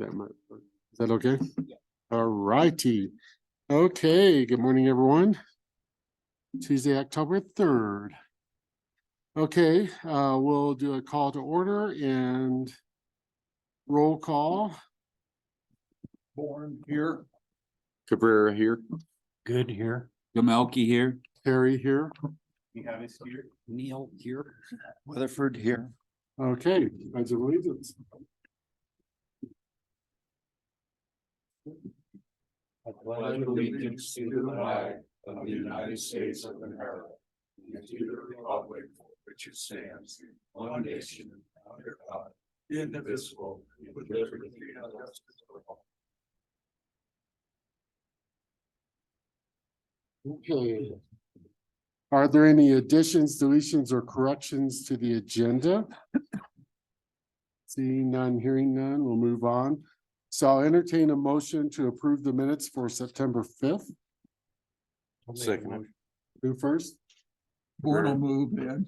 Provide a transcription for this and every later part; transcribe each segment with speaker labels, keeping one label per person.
Speaker 1: Is that okay? All righty. Okay, good morning, everyone. Tuesday, October 3rd. Okay, we'll do a call to order and roll call.
Speaker 2: Born here.
Speaker 3: Cabrera here.
Speaker 2: Good here.
Speaker 3: Gamelki here.
Speaker 1: Harry here.
Speaker 2: Here. Neil here. Weatherford here.
Speaker 1: Okay, pledge of allegiance.
Speaker 2: I pledge allegiance to the flag of the United States of America and to the republic for which it stands, one nation, under God, indivisible, with liberty and justice for all.
Speaker 1: Okay. Are there any additions, deletions, or corrections to the agenda? Seeing none, hearing none, we'll move on. So I'll entertain a motion to approve the minutes for September 5th.
Speaker 3: Second.
Speaker 1: Who first?
Speaker 2: Born will move then.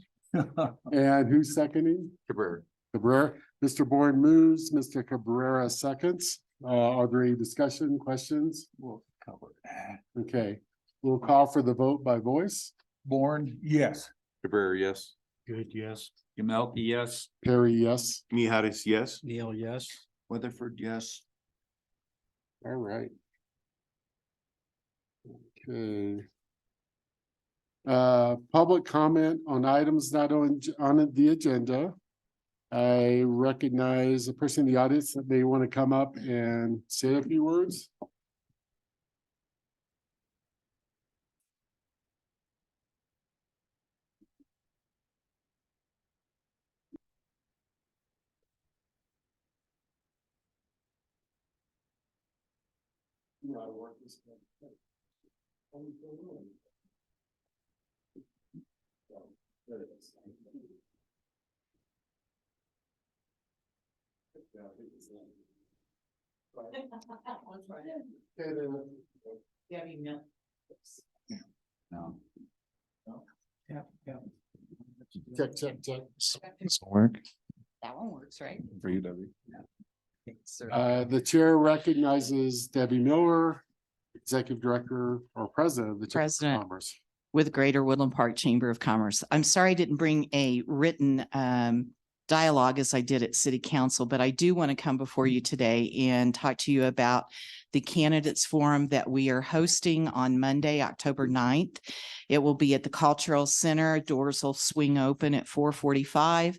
Speaker 1: And who's seconding?
Speaker 3: Cabrera.
Speaker 1: Cabrera. Mr. Bourne moves, Mr. Cabrera seconds. Are there any discussion, questions?
Speaker 2: We'll cover that.
Speaker 1: Okay, we'll call for the vote by voice.
Speaker 2: Born, yes.
Speaker 3: Cabrera, yes.
Speaker 2: Good, yes.
Speaker 3: Gamelki, yes.
Speaker 1: Perry, yes.
Speaker 3: Mijares, yes.
Speaker 2: Neil, yes. Weatherford, yes.
Speaker 1: All right. Okay. Public comment on items not on the agenda. I recognize a person in the audience that may want to come up and say a few words.
Speaker 4: Debbie Mills.
Speaker 2: No. Yeah, yeah.
Speaker 1: Check.
Speaker 2: This will work
Speaker 4: That one works, right?
Speaker 2: for you, Debbie.
Speaker 1: The chair recognizes Debbie Miller, Executive Director or President of the Chamber of
Speaker 4: President.
Speaker 1: Commerce.
Speaker 4: With Greater Woodland Park Chamber of Commerce. I'm sorry I didn't bring a written dialogue as I did at City Council, but I do want to come before you today and talk to you about the candidates forum that we are hosting on Monday, October 9th. It will be at the Cultural Center. Doors will swing open at 4:45.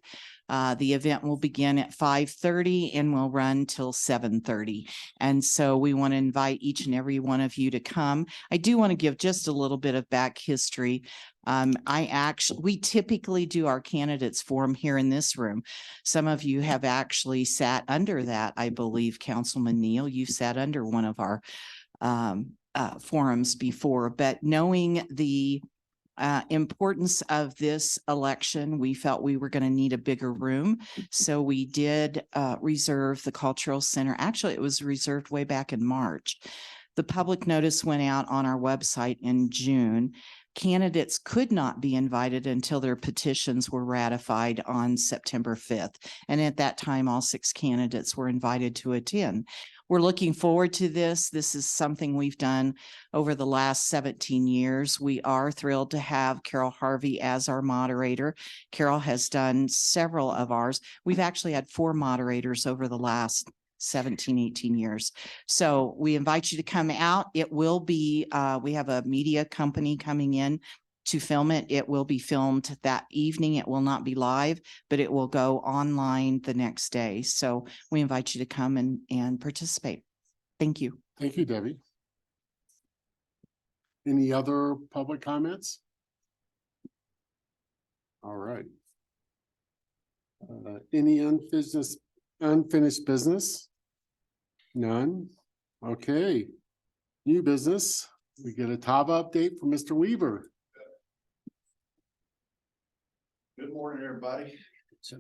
Speaker 4: The event will begin at 5:30 and will run till 7:30. And so we want to invite each and every one of you to come. I do want to give just a little bit of back history. We typically do our candidates forum here in this room. Some of you have actually sat under that. I believe Councilman Neal, you sat under one of our forums before, but knowing the importance of this election, we felt we were going to need a bigger room. So we did reserve the Cultural Center. Actually, it was reserved way back in March. The public notice went out on our website in June. Candidates could not be invited until their petitions were ratified on September 5th. And at that time, all 6 candidates were invited to attend. We're looking forward to this. This is something we've done over the last 17 years. We are thrilled to have Carol Harvey as our moderator. Carol has done several of ours. We've actually had 4 moderators over the last 17, 18 years. So we invite you to come out. It will be, we have a media company coming in to film it. It will be filmed that evening. It will not be live, but it will go online the next day. So we invite you to come and participate. Thank you.
Speaker 1: Thank you, Debbie. Any other public comments? All right. Any unfinished business? None. Okay. New business. We get a TAVA update from Mr. Weaver.
Speaker 5: Good morning, everybody. It's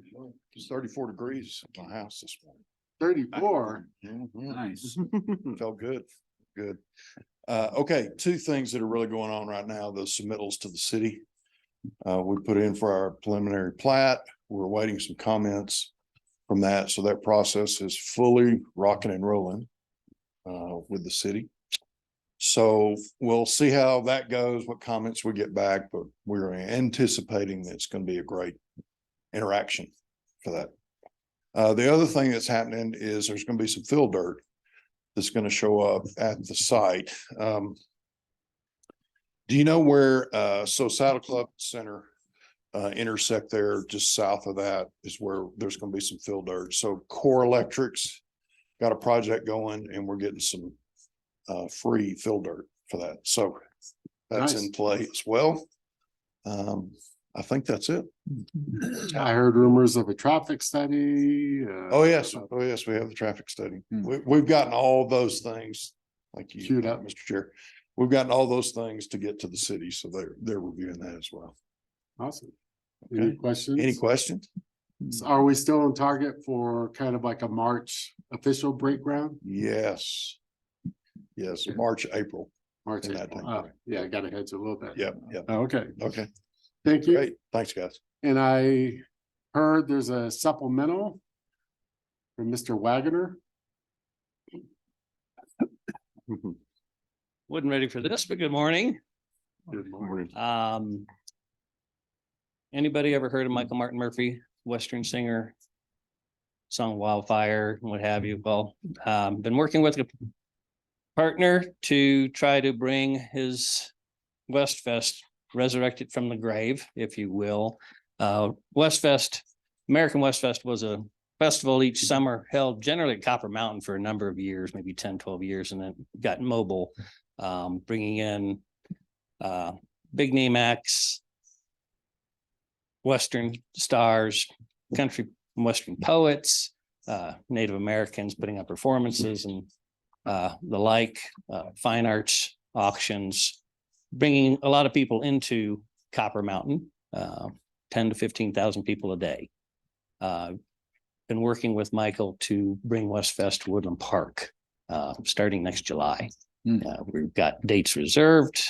Speaker 5: 34 degrees at my house this morning.
Speaker 1: 34.
Speaker 2: Nice.
Speaker 5: Felt good. Good. Okay, 2 things that are really going on right now, the submittals to the city. We put in for our preliminary plat. We're awaiting some comments from that. So that process is fully rocking and rolling with the city. So we'll see how that goes, what comments we get back, but we're anticipating that it's going to be a great interaction for that. The other thing that's happening is there's going to be some fill dirt that's going to show up at the site. Do you know where, so Saddle Club Center intersect there, just south of that is where there's going to be some fill dirt. So Core Electrics got a project going and we're getting some free fill dirt for that. So that's
Speaker 1: Nice.
Speaker 5: in play as well. I think that's it.
Speaker 1: I heard rumors of a traffic study.
Speaker 5: Oh, yes. Oh, yes, we have the traffic study. We've gotten all those things, like you,
Speaker 1: Queued up.
Speaker 5: Mr. Chair. We've gotten all those things to get to the city, so they're reviewing that as well.
Speaker 1: Awesome. Any
Speaker 5: Okay.
Speaker 1: questions?
Speaker 5: Any questions?
Speaker 1: Are we still on target for kind of like a March official break ground?
Speaker 5: Yes. Yes, March, April.
Speaker 1: March,
Speaker 5: In that
Speaker 1: April.
Speaker 5: time frame.
Speaker 1: Yeah, I got to hedge a little bit.
Speaker 5: Yep, yep.
Speaker 1: Okay,
Speaker 5: Okay,
Speaker 1: thank you.
Speaker 5: great. Thanks, guys.
Speaker 1: And I heard there's a supplemental from Mr. Wagoner.
Speaker 6: Wasn't ready for this, but good morning.
Speaker 1: Good morning.
Speaker 6: Anybody ever heard of Michael Martin Murphy, Western singer? Song Wildfire, and what have you? Well, been working with a partner to try to bring his Westfest resurrected from the grave, if you will. Westfest, American Westfest was a festival each summer held generally at Copper Mountain for a number of years, maybe 10, 12 years, and then got mobile, bringing in big name acts, Western stars, country and Western poets, Native Americans putting up performances and the like, fine arts auctions, bringing a lot of people into Copper Mountain, 10 to 15,000 people a day. Been working with Michael to bring Westfest to Woodland Park, starting next July. We've got dates reserved.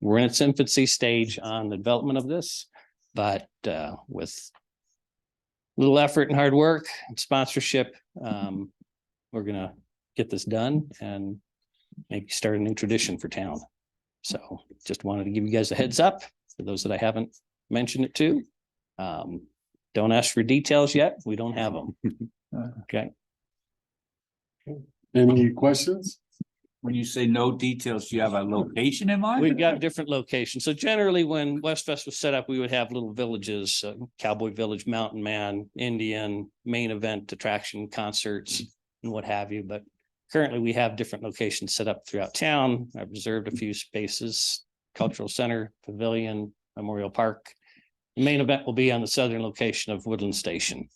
Speaker 6: We're in its infancy stage on the development of this, but with little effort and hard work and sponsorship, we're gonna get this done and maybe start a new tradition for town. So just wanted to give you guys a heads up for those that I haven't mentioned it to. Don't ask for details yet. We don't have them. Okay.
Speaker 1: Any questions?
Speaker 2: When you say no details, do you have a location in mind?
Speaker 6: We've got different locations. So generally, when Westfest was set up, we would have little villages, Cowboy Village, Mountain Man, Indian, main event, attraction, concerts, and what have you. But currently, we have different locations set up throughout town. I've reserved a few spaces, Cultural Center, Pavilion, Memorial Park. The main event will be on the southern location of Woodland Station.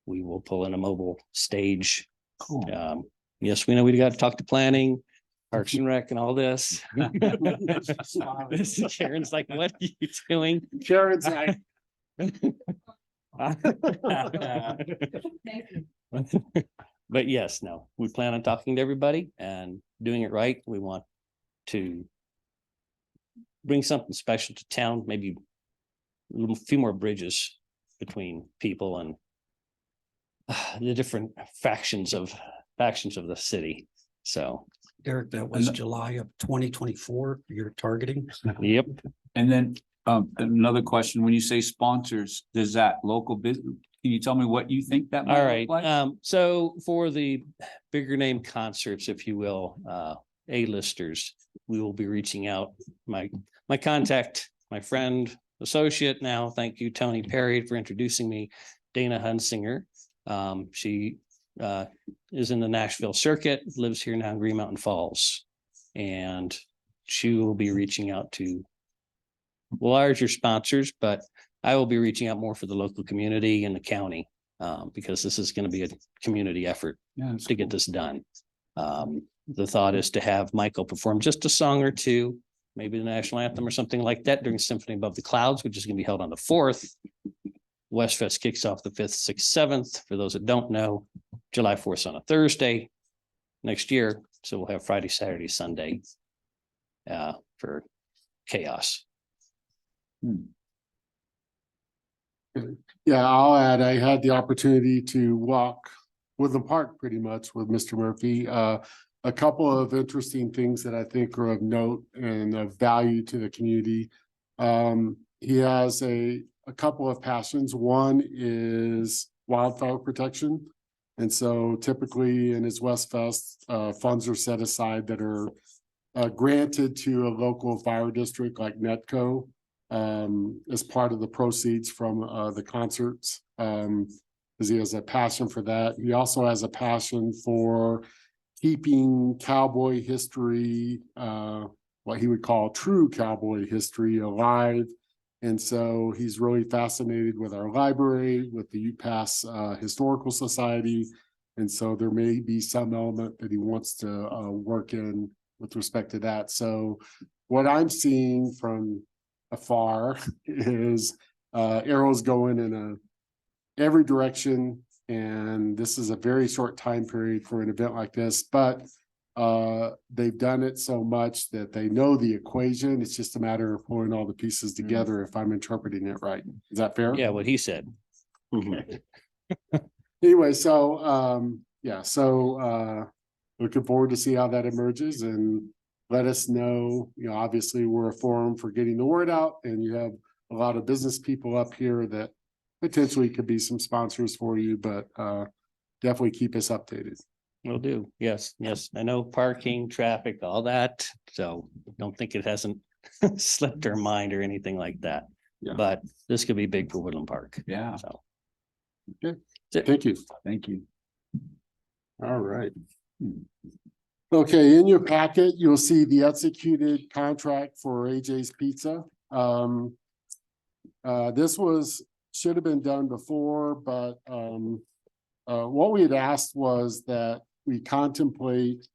Speaker 6: We will pull in a mobile stage.
Speaker 2: Cool.
Speaker 6: Yes, we know we got to talk to planning, Parks and Rec and all this. Karen's like, what are you doing?
Speaker 1: Karen's like,
Speaker 6: But yes, no, we plan on talking to everybody and doing it right. We want to bring something special to town, maybe a few more bridges between people and the different factions of the city. So,
Speaker 7: Derek, that was July of 2024 you're targeting?
Speaker 6: yep.
Speaker 2: And then another question, when you say sponsors, does that local business, can you tell me what you think that
Speaker 6: All
Speaker 2: might
Speaker 6: right.
Speaker 2: look like?
Speaker 6: So for the bigger name concerts, if you will, A-listers, we will be reaching out. My contact, my friend, associate now, thank you, Tony Perry, for introducing me, Dana Hunsinger. She is in the Nashville circuit, lives here now in Green Mountain Falls. And she will be reaching out to larger sponsors, but I will be reaching out more for the local community and the county, because this is going to be a community effort
Speaker 2: Yeah,
Speaker 6: to get this done. The thought is to have Michael perform just a song or two, maybe the national anthem or something like that during Symphony Above the Clouds, which is going to be held on the 4th. Westfest kicks off the 5th, 6th, 7th. For those that don't know, July 4th on a Thursday next year. So we'll have Friday, Saturday, Sunday for chaos.
Speaker 1: Yeah, I'll add, I had the opportunity to walk Woodland Park pretty much with Mr. Murphy. A couple of interesting things that I think are of note and of value to the community. He has a couple of passions. One is wildfire protection. And so typically in his West Fest, funds are set aside that are granted to a local fire district like Netco as part of the proceeds from the concerts. Because he has a passion for that. He also has a passion for keeping cowboy history, what he would call true cowboy history, alive. And so he's really fascinated with our library, with the UPass Historical Society. And so there may be some element that he wants to work in with respect to that. So what I'm seeing from afar is arrows going in every direction. And this is a very short time period for an event like this, but they've done it so much that they know the equation. It's just a matter of pulling all the pieces together, if I'm interpreting it right. Is that fair?
Speaker 6: Yeah, what he said.
Speaker 1: Anyway, so yeah, so looking forward to see how that emerges and let us know, you know, obviously we're a forum for getting the word out, and you have a lot of business people up here that potentially could be some sponsors for you, but definitely keep us updated.
Speaker 6: Will do. Yes, yes. I know parking, traffic, all that. So don't think it hasn't slipped our mind or anything like that.
Speaker 1: Yeah.
Speaker 6: But this could be big for Woodland Park.
Speaker 2: Yeah,
Speaker 6: So.
Speaker 1: Okay.
Speaker 6: That's it.
Speaker 1: Thank you.
Speaker 2: thank you.
Speaker 1: All right. Okay, in your packet, you'll see the executed contract for AJ's Pizza. This should have been done before, but what we had asked was that we contemplate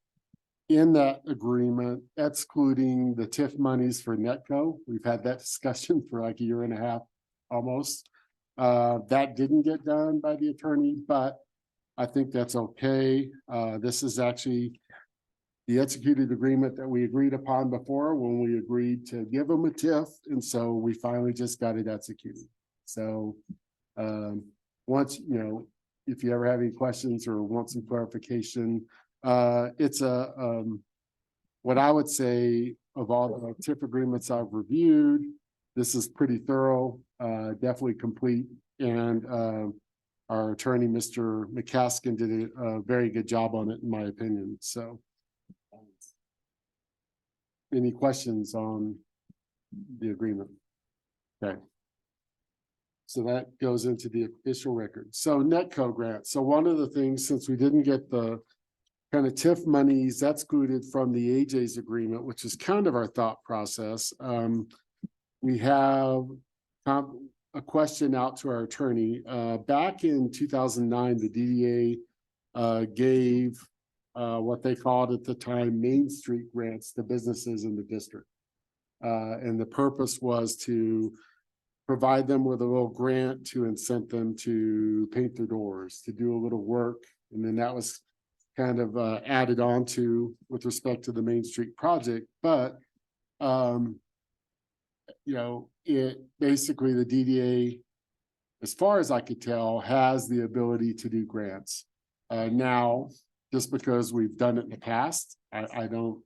Speaker 1: in that agreement excluding the TIF monies for Netco. We've had that discussion for like a year and a half almost. That didn't get done by the attorney, but I think that's okay. This is actually the executed agreement that we agreed upon before when we agreed to give them a TIF. And so we finally just got it executed. So once, you know, if you ever have any questions or want some clarification, it's what I would say of all the TIF agreements I've reviewed, this is pretty thorough, definitely complete. And our attorney, Mr. McCaskill, did a very good job on it, in my opinion. So any questions on the agreement? Okay. So that goes into the official record. So Netco grant. So one of the things, since we didn't get the kind of TIF monies excluded from the AJ's agreement, which is kind of our thought process, we have a question out to our attorney. Back in 2009, the DDA gave what they called at the time Main Street grants to businesses in the district. And the purpose was to provide them with a little grant to incent them to paint their doors, to do a little work. And then that was kind of added on to with respect to the Main Street project. But, you know, it basically the DDA, as far as I could tell, has the ability to do grants. Now, just because we've done it in the past, I don't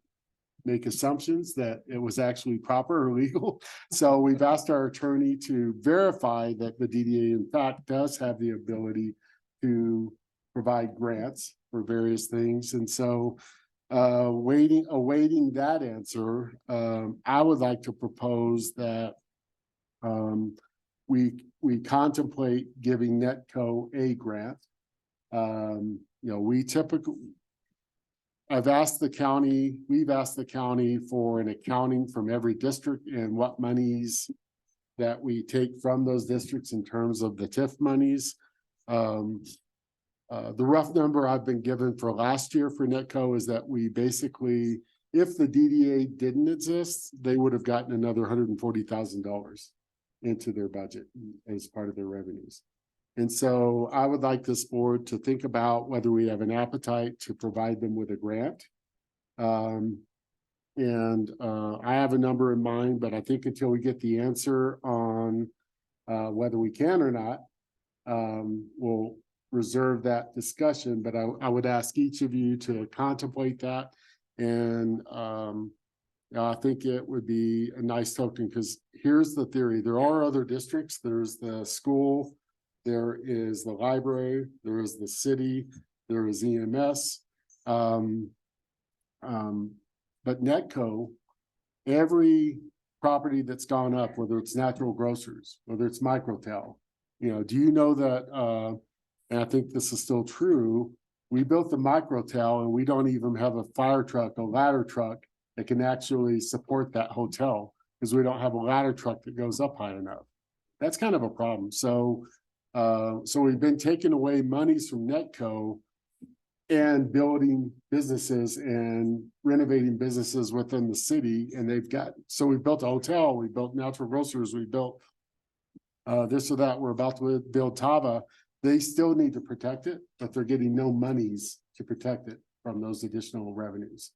Speaker 1: make assumptions that it was actually proper or legal. So we've asked our attorney to verify that the DDA in fact does have the ability to provide grants for various things. And so awaiting that answer, I would like to propose that we contemplate giving Netco a grant. You know, we've asked the county for an accounting from every district and what monies that we take from those districts in terms of the TIF monies. The rough number I've been given for last year for Netco is that we basically, if the DDA didn't exist, they would have gotten another $140,000 into their budget as part of their revenues. And so I would like this board to think about whether we have an appetite to provide them with a grant. I have a number in mind, but I think until we get the answer on Whether we can or not, we'll reserve that discussion, but I would ask each of you to contemplate that. And I think it would be a nice token, because here's the theory. There are other districts. There's the school, there is the library, there is the city, there is EMS. But Netco, every property that's gone up, whether it's Natural Grocers, whether it's Microtel, do you know that, and I think this is still true, we built the Microtel and we don't even have a fire truck, a ladder truck that can actually support that hotel, because we don't have a ladder truck that goes up high enough. That's kind of a problem. So we've been taking away monies from Netco and building businesses and renovating businesses within the city. And so we built a hotel, we built Natural Grocers, we built this or that. We're about to build Tava. They still need to protect it, but they're getting no monies to protect it from those additional revenues.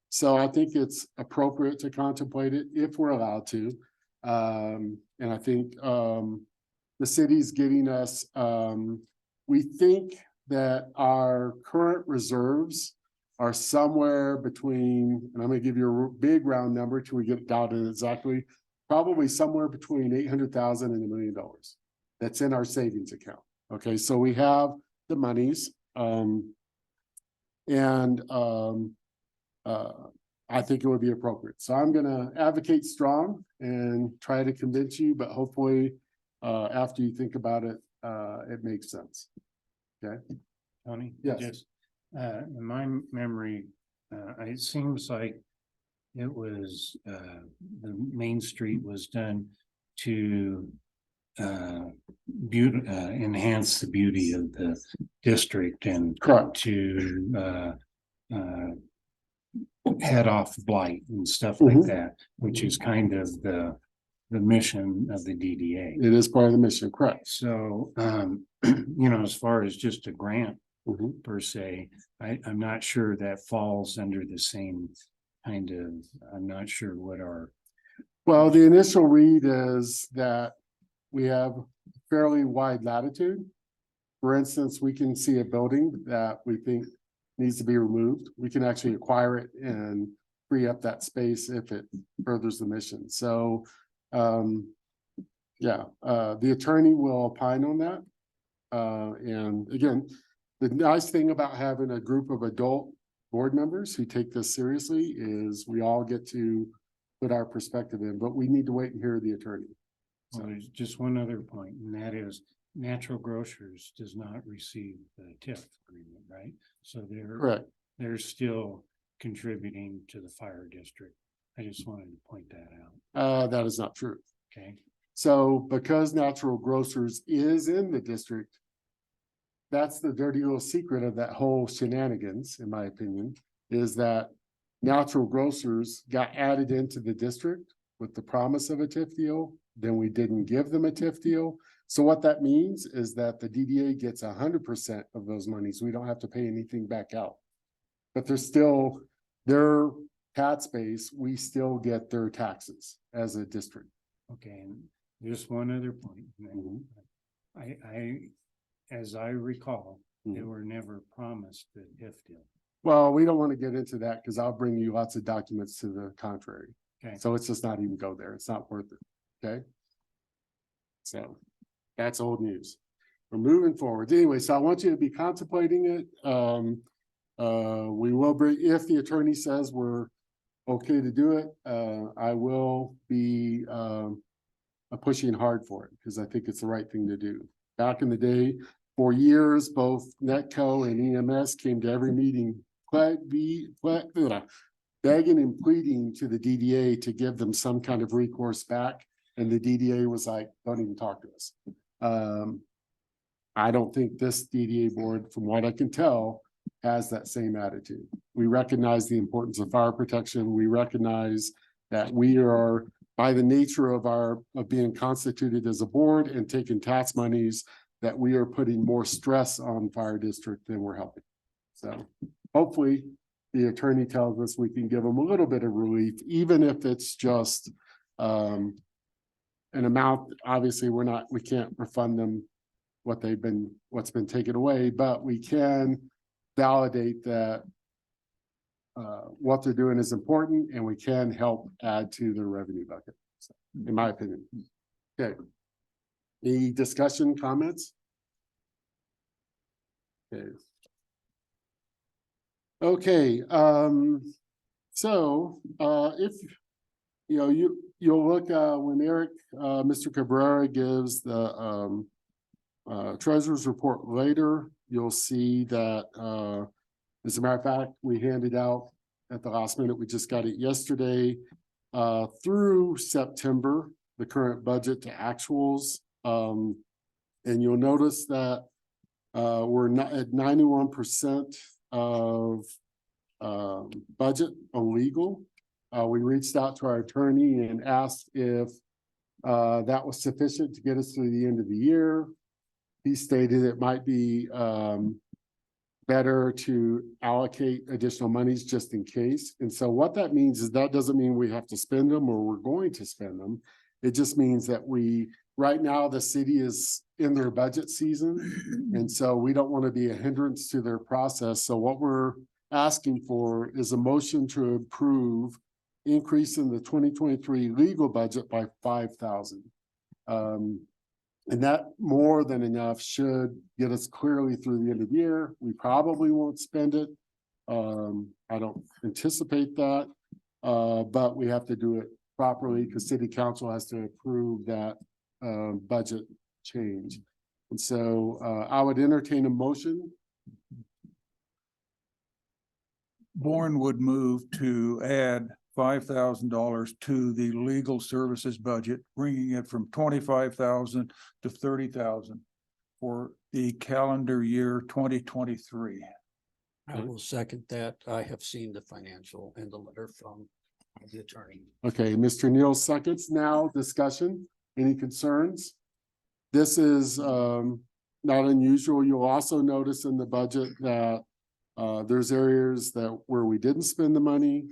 Speaker 1: So I think it's appropriate to contemplate it if we're allowed to. And I think the city's getting us, we think that our current reserves are somewhere between, and I'm gonna give you a big round number till we get down to exactly, probably somewhere between 800,000 and $1 million. That's in our savings account. Okay, so we have the monies. I think it would be appropriate. So I'm gonna advocate strong and try to convince you, but hopefully after you think about it, it makes sense. Okay.
Speaker 8: Tony?
Speaker 1: Yes.
Speaker 8: Just, in my memory, it seems like it was, the Main Street was done to enhance the beauty of the district and
Speaker 1: Correct.
Speaker 8: to head off blight and stuff like
Speaker 1: Mhm.
Speaker 8: that, which is kind of the mission of the DDA.
Speaker 1: It is part of the mission, correct.
Speaker 8: So, as far as just a grant
Speaker 1: Mhm.
Speaker 8: per se, I'm not sure that falls under the same kind of, I'm not sure what our,
Speaker 1: Well, the initial read is that we have fairly wide latitude. For instance, we can see a building that we think needs to be removed. We can actually acquire it and free up that space if it furthers the mission. So, the attorney will opine on that. And again, the nice thing about having a group of adult board members who take this seriously is we all get to put our perspective in, but we need to wait and hear the attorney.
Speaker 8: well, there's just one other point, and that is Natural Grocers does not receive the TIF agreement, right? So
Speaker 1: Correct.
Speaker 8: they're still contributing to the fire district. I just wanted to point that out,
Speaker 1: That is not true.
Speaker 8: okay?
Speaker 1: So because Natural Grocers is in the district, that's the dirty little secret of that whole shenanigans, in my opinion, is that Natural Grocers got added into the district with the promise of a TIF deal. Then we didn't give them a TIF deal. So what that means is that the DDA gets 100% of those monies. We don't have to pay anything back out. But there's still their tax base, we still get their taxes as a district.
Speaker 8: Okay, and just one other point.
Speaker 1: Mhm.
Speaker 8: As I recall, they
Speaker 1: Mhm.
Speaker 8: were never promised the TIF deal.
Speaker 1: Well, we don't want to get into that because I'll bring you lots of documents to the contrary.
Speaker 8: Okay.
Speaker 1: So it's just not even go there. It's not worth it. Okay. So that's old news. We're moving forward. Anyway, so I want you to be contemplating it. We will bring, if the attorney says we're okay to do it, I will be pushing hard for it because I think it's the right thing to do. Back in the day, for years, both Netco and EMS came to every meeting, begging and pleading to the DDA to give them some kind of recourse back. And the DDA was like, don't even talk to us. I don't think this DDA board, from what I can tell, has that same attitude. We recognize the importance of fire protection. We recognize that we are, by the nature of being constituted as a board and taking tax monies, that we are putting more stress on fire district than we're helping. So hopefully the attorney tells us we can give them a little bit of relief, even if it's just an amount, obviously, we can't refund them what's been taken away, but we can validate that what they're doing is important and we can help add to their revenue bucket, in my opinion. Okay. Any discussion, comments? Okay. Okay, so, if, you'll look, when Eric, Mr. Cabrera gives the, treasurer's report later, you'll see that, as a matter of fact, we handed out at the last minute, we just got it yesterday, through September, the current budget to actuals. And you'll notice that, we're not at 91% of budget on legal. We reached out to our attorney and asked if that was sufficient to get us through the end of the year. He stated it might be better to allocate additional monies just in case. And so what that means is that doesn't mean we have to spend them or we're going to spend them. It just means that right now, the city is in their budget season. And so we don't want to be a hindrance to their process. So what we're asking for is a motion to approve increase in the 2023 legal budget by 5,000. And that more than enough should get us clearly through the end of the year. We probably won't spend it. I don't anticipate that, but we have to do it properly because city council has to approve that budget change. And so I would entertain a motion.
Speaker 2: Bourne would move to add $5,000 to the legal services budget, bringing it from 25,000 to 30,000 for the calendar year 2023.
Speaker 7: I will second that. I have seen the financial and the letter from the attorney.
Speaker 1: Okay, Mr. Neal seconds. Now discussion. Any concerns? This is not unusual. You'll also notice in the budget that there's areas where we didn't spend the money.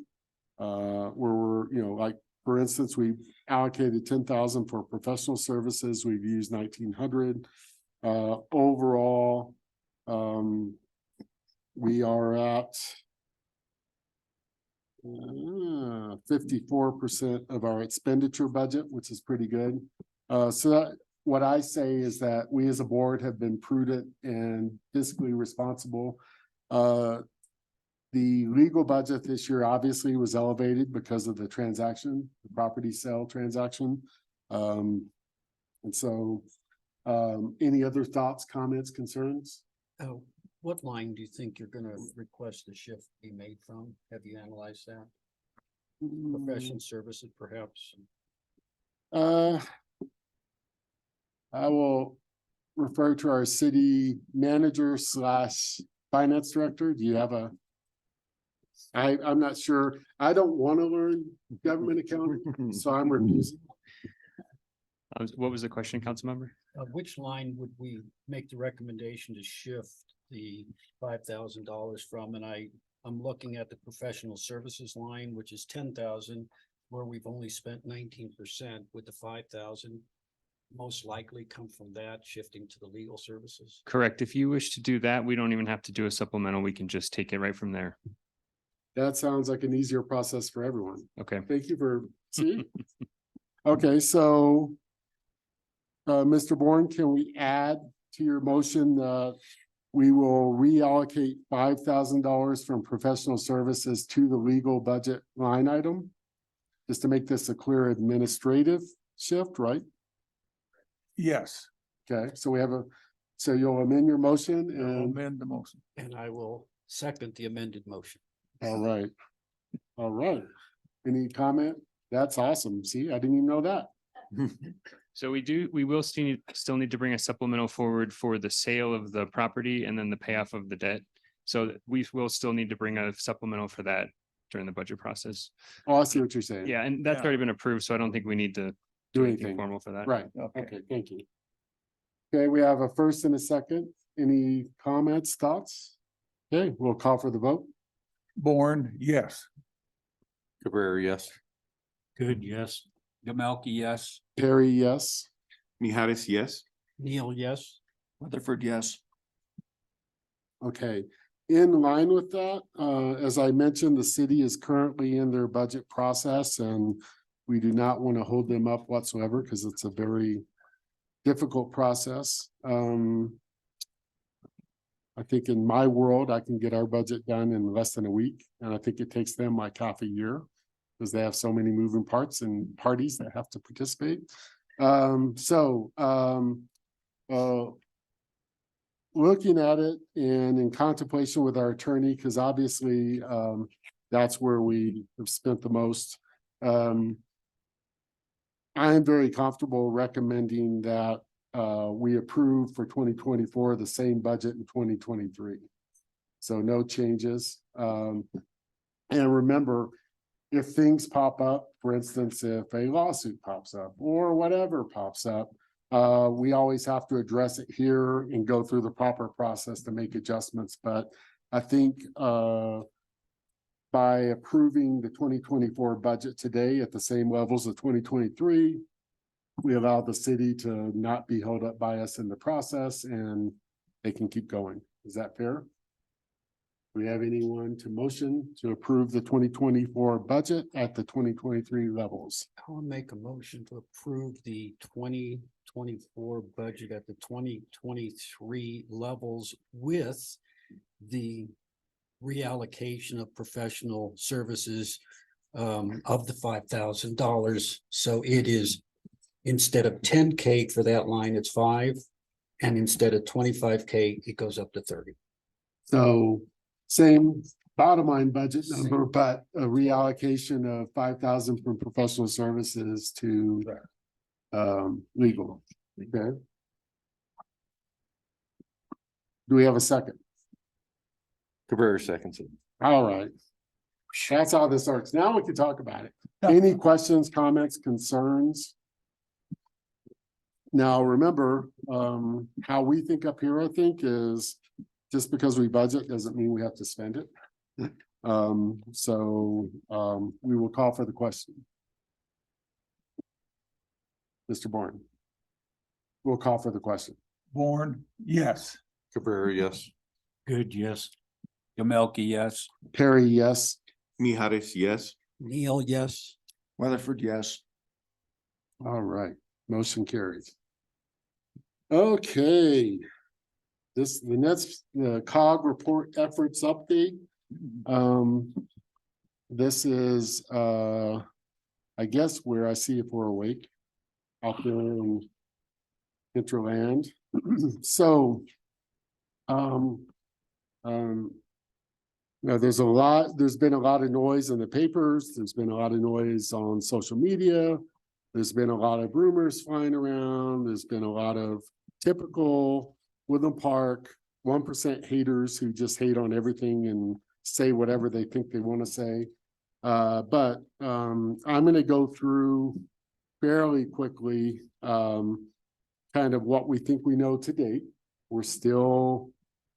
Speaker 1: Where we're, like, for instance, we allocated 10,000 for professional services. We've used 1,900. Overall, we are at 54% of our expenditure budget, which is pretty good. What I say is that we as a board have been prudent and fiscally responsible. The legal budget this year obviously was elevated because of the transaction, the property sale transaction. And so, any other thoughts, comments, concerns?
Speaker 7: What line do you think you're gonna request the shift be made from? Have you analyzed that? Professional services, perhaps?
Speaker 1: I will refer to our city manager / finance director. Do you have I'm not sure. I don't want to learn government accounting, so I'm refusing.
Speaker 9: What was the question, council member?
Speaker 7: Which line would we make the recommendation to shift the $5,000 from? And I'm looking at the professional services line, which is 10,000, where we've only spent 19%. With the 5,000 most likely come from that shifting to the legal services?
Speaker 9: Correct. If you wish to do that, we don't even have to do a supplemental. We can just take it right from there.
Speaker 1: That sounds like an easier process for everyone.
Speaker 9: Okay.
Speaker 1: Thank you for, see? Okay, so Mr. Bourne, can we add to your motion that we will reallocate $5,000 from professional services to the legal budget line item? Just to make this a clear administrative shift, right?
Speaker 2: Yes,
Speaker 1: Okay, so so you'll amend your motion
Speaker 2: I'll
Speaker 1: and,
Speaker 2: amend the motion.
Speaker 7: And I will second the amended motion.
Speaker 1: all right. All right. Any comment? That's awesome. See, I didn't even know that.
Speaker 9: So we will still need to bring a supplemental forward for the sale of the property and then the payoff of the debt. So we will still need to bring a supplemental for that during the budget process.
Speaker 1: Oh, I see what you're saying.
Speaker 9: Yeah, and that's
Speaker 2: Yeah.
Speaker 9: already been approved, so I don't think we need to
Speaker 1: Do
Speaker 9: anything
Speaker 1: anything.
Speaker 9: formal for that.
Speaker 1: Right.
Speaker 2: Okay.
Speaker 1: Okay, thank you. Okay, we have a first and a second. Any comments, thoughts? Okay, we'll call for the vote.
Speaker 2: Bourne, yes.
Speaker 3: Cabrera, yes.
Speaker 8: Good, yes.
Speaker 2: Jamelki, yes.
Speaker 1: Perry, yes.
Speaker 3: Mijares, yes.
Speaker 7: Neil, yes.
Speaker 2: Rutherford, yes.
Speaker 1: Okay, in line with that, as I mentioned, the city is currently in their budget process and we do not want to hold them up whatsoever because it's a very difficult process. I think in my world, I can get our budget done in less than a week, and I think it takes them like half a year because they have so many moving parts and parties that have to participate. Looking at it and in contemplation with our attorney, because obviously that's where we have spent the most. I am very comfortable recommending that we approve for 2024 the same budget in 2023. So no changes. And remember, if things pop up, for instance, if a lawsuit pops up or whatever pops up, we always have to address it here and go through the proper process to make adjustments. But I think by approving the 2024 budget today at the same levels of 2023, we allow the city to not be held up by us in the process and they can keep going. Is that fair? Do we have anyone to motion to approve the 2024 budget at the 2023 levels?
Speaker 7: I'll make a motion to approve the 2024 budget at the 2023 levels with the reallocation of professional services of the $5,000. So it is, instead of 10K for that line, it's 5, and instead of 25K, it goes up to 30.
Speaker 1: So same bottom line budget number, but a reallocation of 5,000 from professional services to legal. Okay. Do we have a second?
Speaker 3: Cabrera seconds it.
Speaker 1: All right. That's how this works. Now we can talk about it. Any questions, comments, concerns? Now, remember, how we think up here, I think, is just because we budget doesn't mean we have to spend it. We will call for the question. Mr. Bourne. We'll call for the question.
Speaker 2: Bourne, yes.
Speaker 3: Cabrera, yes.
Speaker 2: Good, yes. Jamelki, yes.
Speaker 1: Perry, yes.
Speaker 3: Mijares, yes.
Speaker 7: Neil, yes.
Speaker 2: Rutherford, yes.
Speaker 1: All right, motion carries. Okay. The next, the COG report efforts update. This is, I guess where I see if we're awake out there in Hinterland. So, now there's been a lot of noise in the papers. There's been a lot of noise on social media. There's been a lot of rumors flying around. There's been a lot of typical Woodland Park 1% haters who just hate on everything and say whatever they think they want to say. But I'm going to go through fairly quickly kind of what we think we know to date. We're still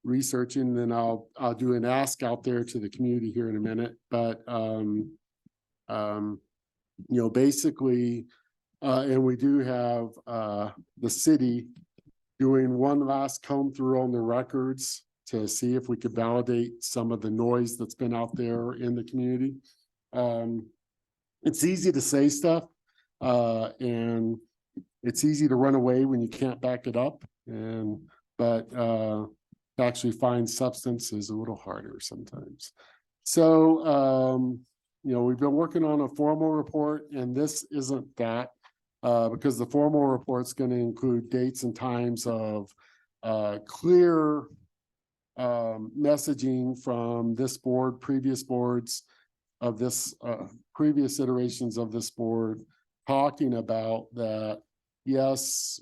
Speaker 1: researching, then I'll do an ask out there to the community here in a minute. But basically, and we do have the city doing one last comb through on the records to see if we could validate some of the noise that's been out there in the community. It's easy to say stuff and it's easy to run away when you can't back it up. But to actually find substance is a little harder sometimes. So, we've been working on a formal report, and this isn't that, because the formal report's going to include dates and times of clear messaging from this board, previous boards of this, previous iterations of this board, talking about that, yes,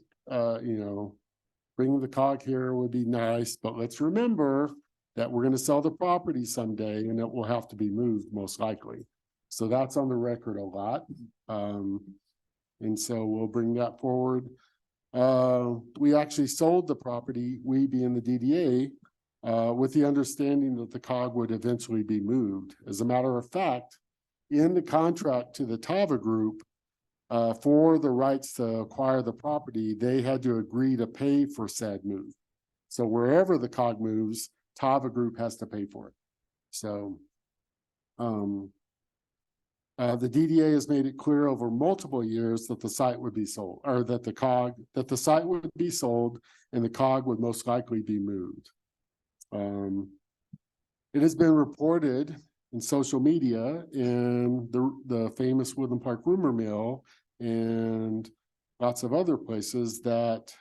Speaker 1: bringing the COG here would be nice, but let's remember that we're going to sell the property someday and it will have to be moved most likely. So that's on the record a lot. And so we'll bring that forward. We actually sold the property, we being the DDA, with the understanding that the COG would eventually be moved. As a matter of fact, in the contract to the Tava Group, for the rights to acquire the property, they had to agree to pay for said move. So wherever the cog moves, Tava Group has to pay for it. So the DDA has made it clear over multiple years that the site would be sold, or that the site would be sold and the cog would most likely be moved. It has been reported in social media in the famous Woodland Park rumor mill and lots of other places that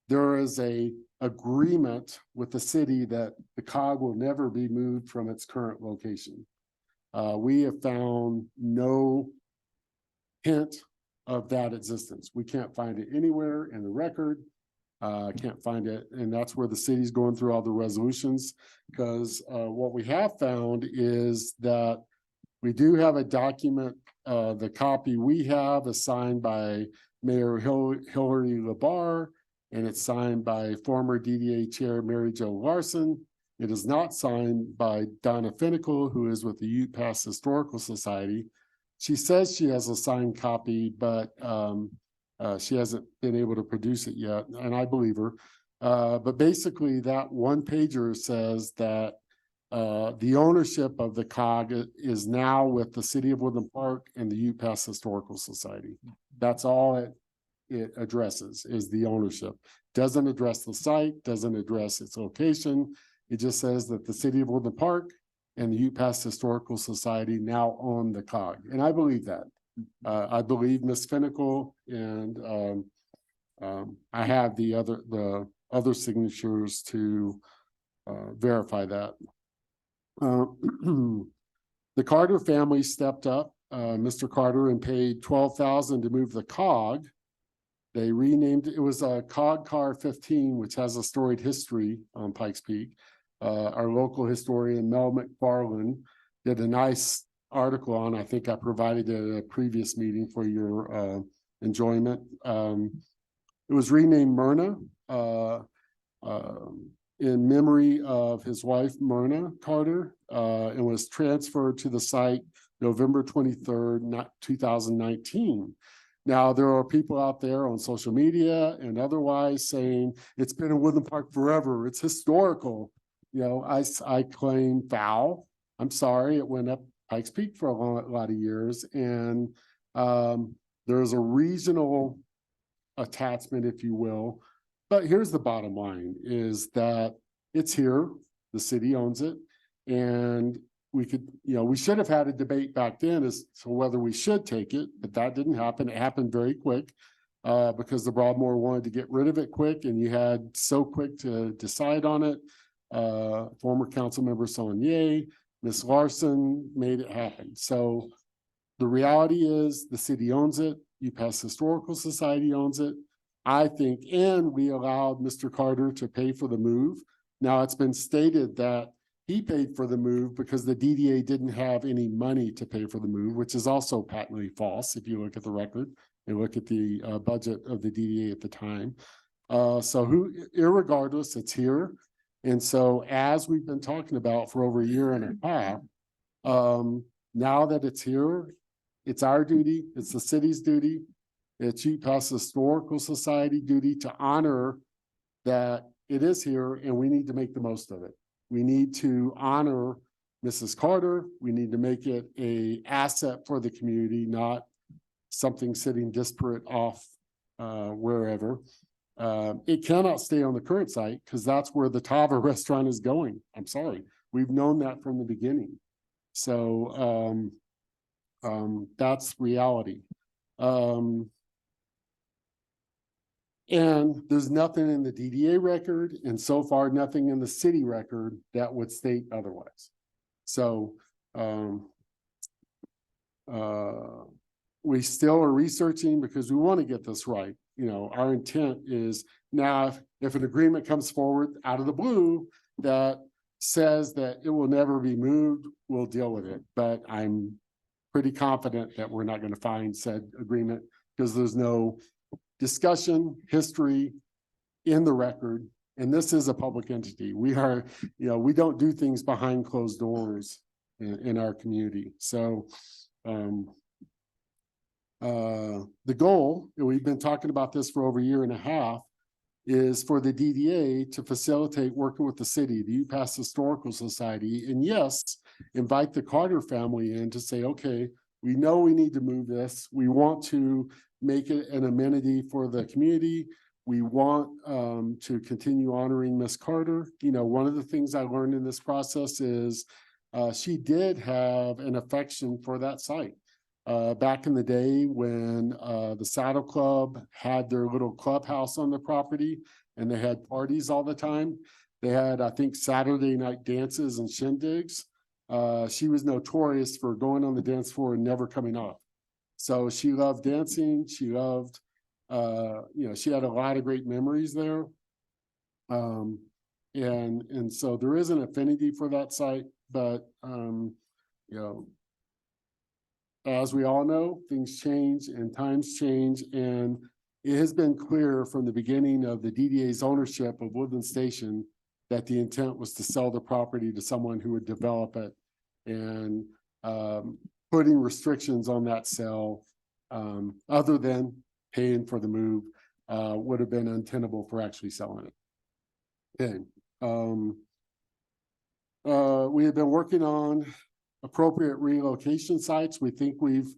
Speaker 1: there is a agreement with the city that the cog will never be moved from its current location. We have found no hint of that existence. We can't find it anywhere in the record. Can't find it. And that's where the city's going through all the resolutions, because what we have found is that we do have a document. The copy we have is signed by Mayor Hillary LaBarre, and it's signed by former DDA Chair Mary Jo Larson. It is not signed by Donna Finnicle, who is with the Ute Pass Historical Society. She says she has a signed copy, but she hasn't been able to produce it yet, and I believe her. But basically, that one pager says that the ownership of the cog is now with the City of Woodland Park and the Ute Pass Historical Society. That's all it addresses, is the ownership. Doesn't address the site, doesn't address its location. It just says that the City of Woodland Park and the Ute Pass Historical Society now own the cog, and I believe that. I believe Ms. Finnicle, and I have the other signatures to verify that. The Carter family stepped up, Mr. Carter, and paid $12,000 to move the cog. They renamed it was a Cog Car 15, which has a storied history on Pikes Peak. Our local historian Mel McFarland did a nice article on. I think I provided it at a previous meeting for your enjoyment. It was renamed Myrna in memory of his wife Myrna Carter, and was transferred to the site November 23rd, 2019. Now, there are people out there on social media and otherwise saying it's been in Woodland Park forever. It's historical. You know, I claim foul. I'm sorry, it went up Pikes Peak for a lot of years, and there's a regional attachment, if you will. But here's the bottom line: is that it's here, the city owns it, and we could, we should have had a debate back then as to whether we should take it, but that didn't happen. It happened very quick because the Broadmoor wanted to get rid of it quick, and you had so quick to decide on it. Former council member Saulnier, Ms. Larson made it happen. So the reality is the city owns it. Ute Pass Historical Society owns it, I think, and we allowed Mr. Carter to pay for the move. Now, it's been stated that he paid for the move because the DDA didn't have any money to pay for the move, which is also patently false if you look at the record and look at the budget of the DDA at the time. Irregardless, it's here. And so, as we've been talking about for over a year and a half, now that it's here, it's our duty, it's the city's duty, it's Ute Pass Historical Society duty to honor that it is here, and we need to make the most of it. We need to honor Mrs. Carter. We need to make it an asset for the community, not something sitting disparate off wherever. It cannot stay on the current site because that's where the Tava restaurant is going. I'm sorry. We've known that from the beginning. So that's reality. And there's nothing in the DDA record, and so far nothing in the city record that would state otherwise. So we still are researching because we want to get this right. Our intent is now if an agreement comes forward out of the blue that says that it will never be moved, we'll deal with it. But I'm pretty confident that we're not going to find said agreement because there's no discussion, history in the record, and this is a public entity. We are, we don't do things behind closed doors in our community. So The goal, and we've been talking about this for over a year and a half, is for the DDA to facilitate working with the city, the UPass Historical Society, and yes, invite the Carter family in to say, okay, we know we need to move this. We want to make it an amenity for the community. We want to continue honoring Miss Carter. You know, one of the things I learned in this process is she did have an affection for that site. Back in the day when the Saddle Club had their little clubhouse on the property and they had parties all the time. They had, I think, Saturday night dances and shindigs. She was notorious for going on the dance floor and never coming off. So she loved dancing. She loved, you know, she had a lot of great memories there. And so there is an affinity for that site, but, you know, as we all know, things change and times change, and it has been clear from the beginning of the DDA's ownership of Woodland Station that the intent was to sell the property to someone who would develop it, and putting restrictions on that sale other than paying for the move would have been untenable for actually selling it. Okay. We have been working on appropriate relocation sites. We think we've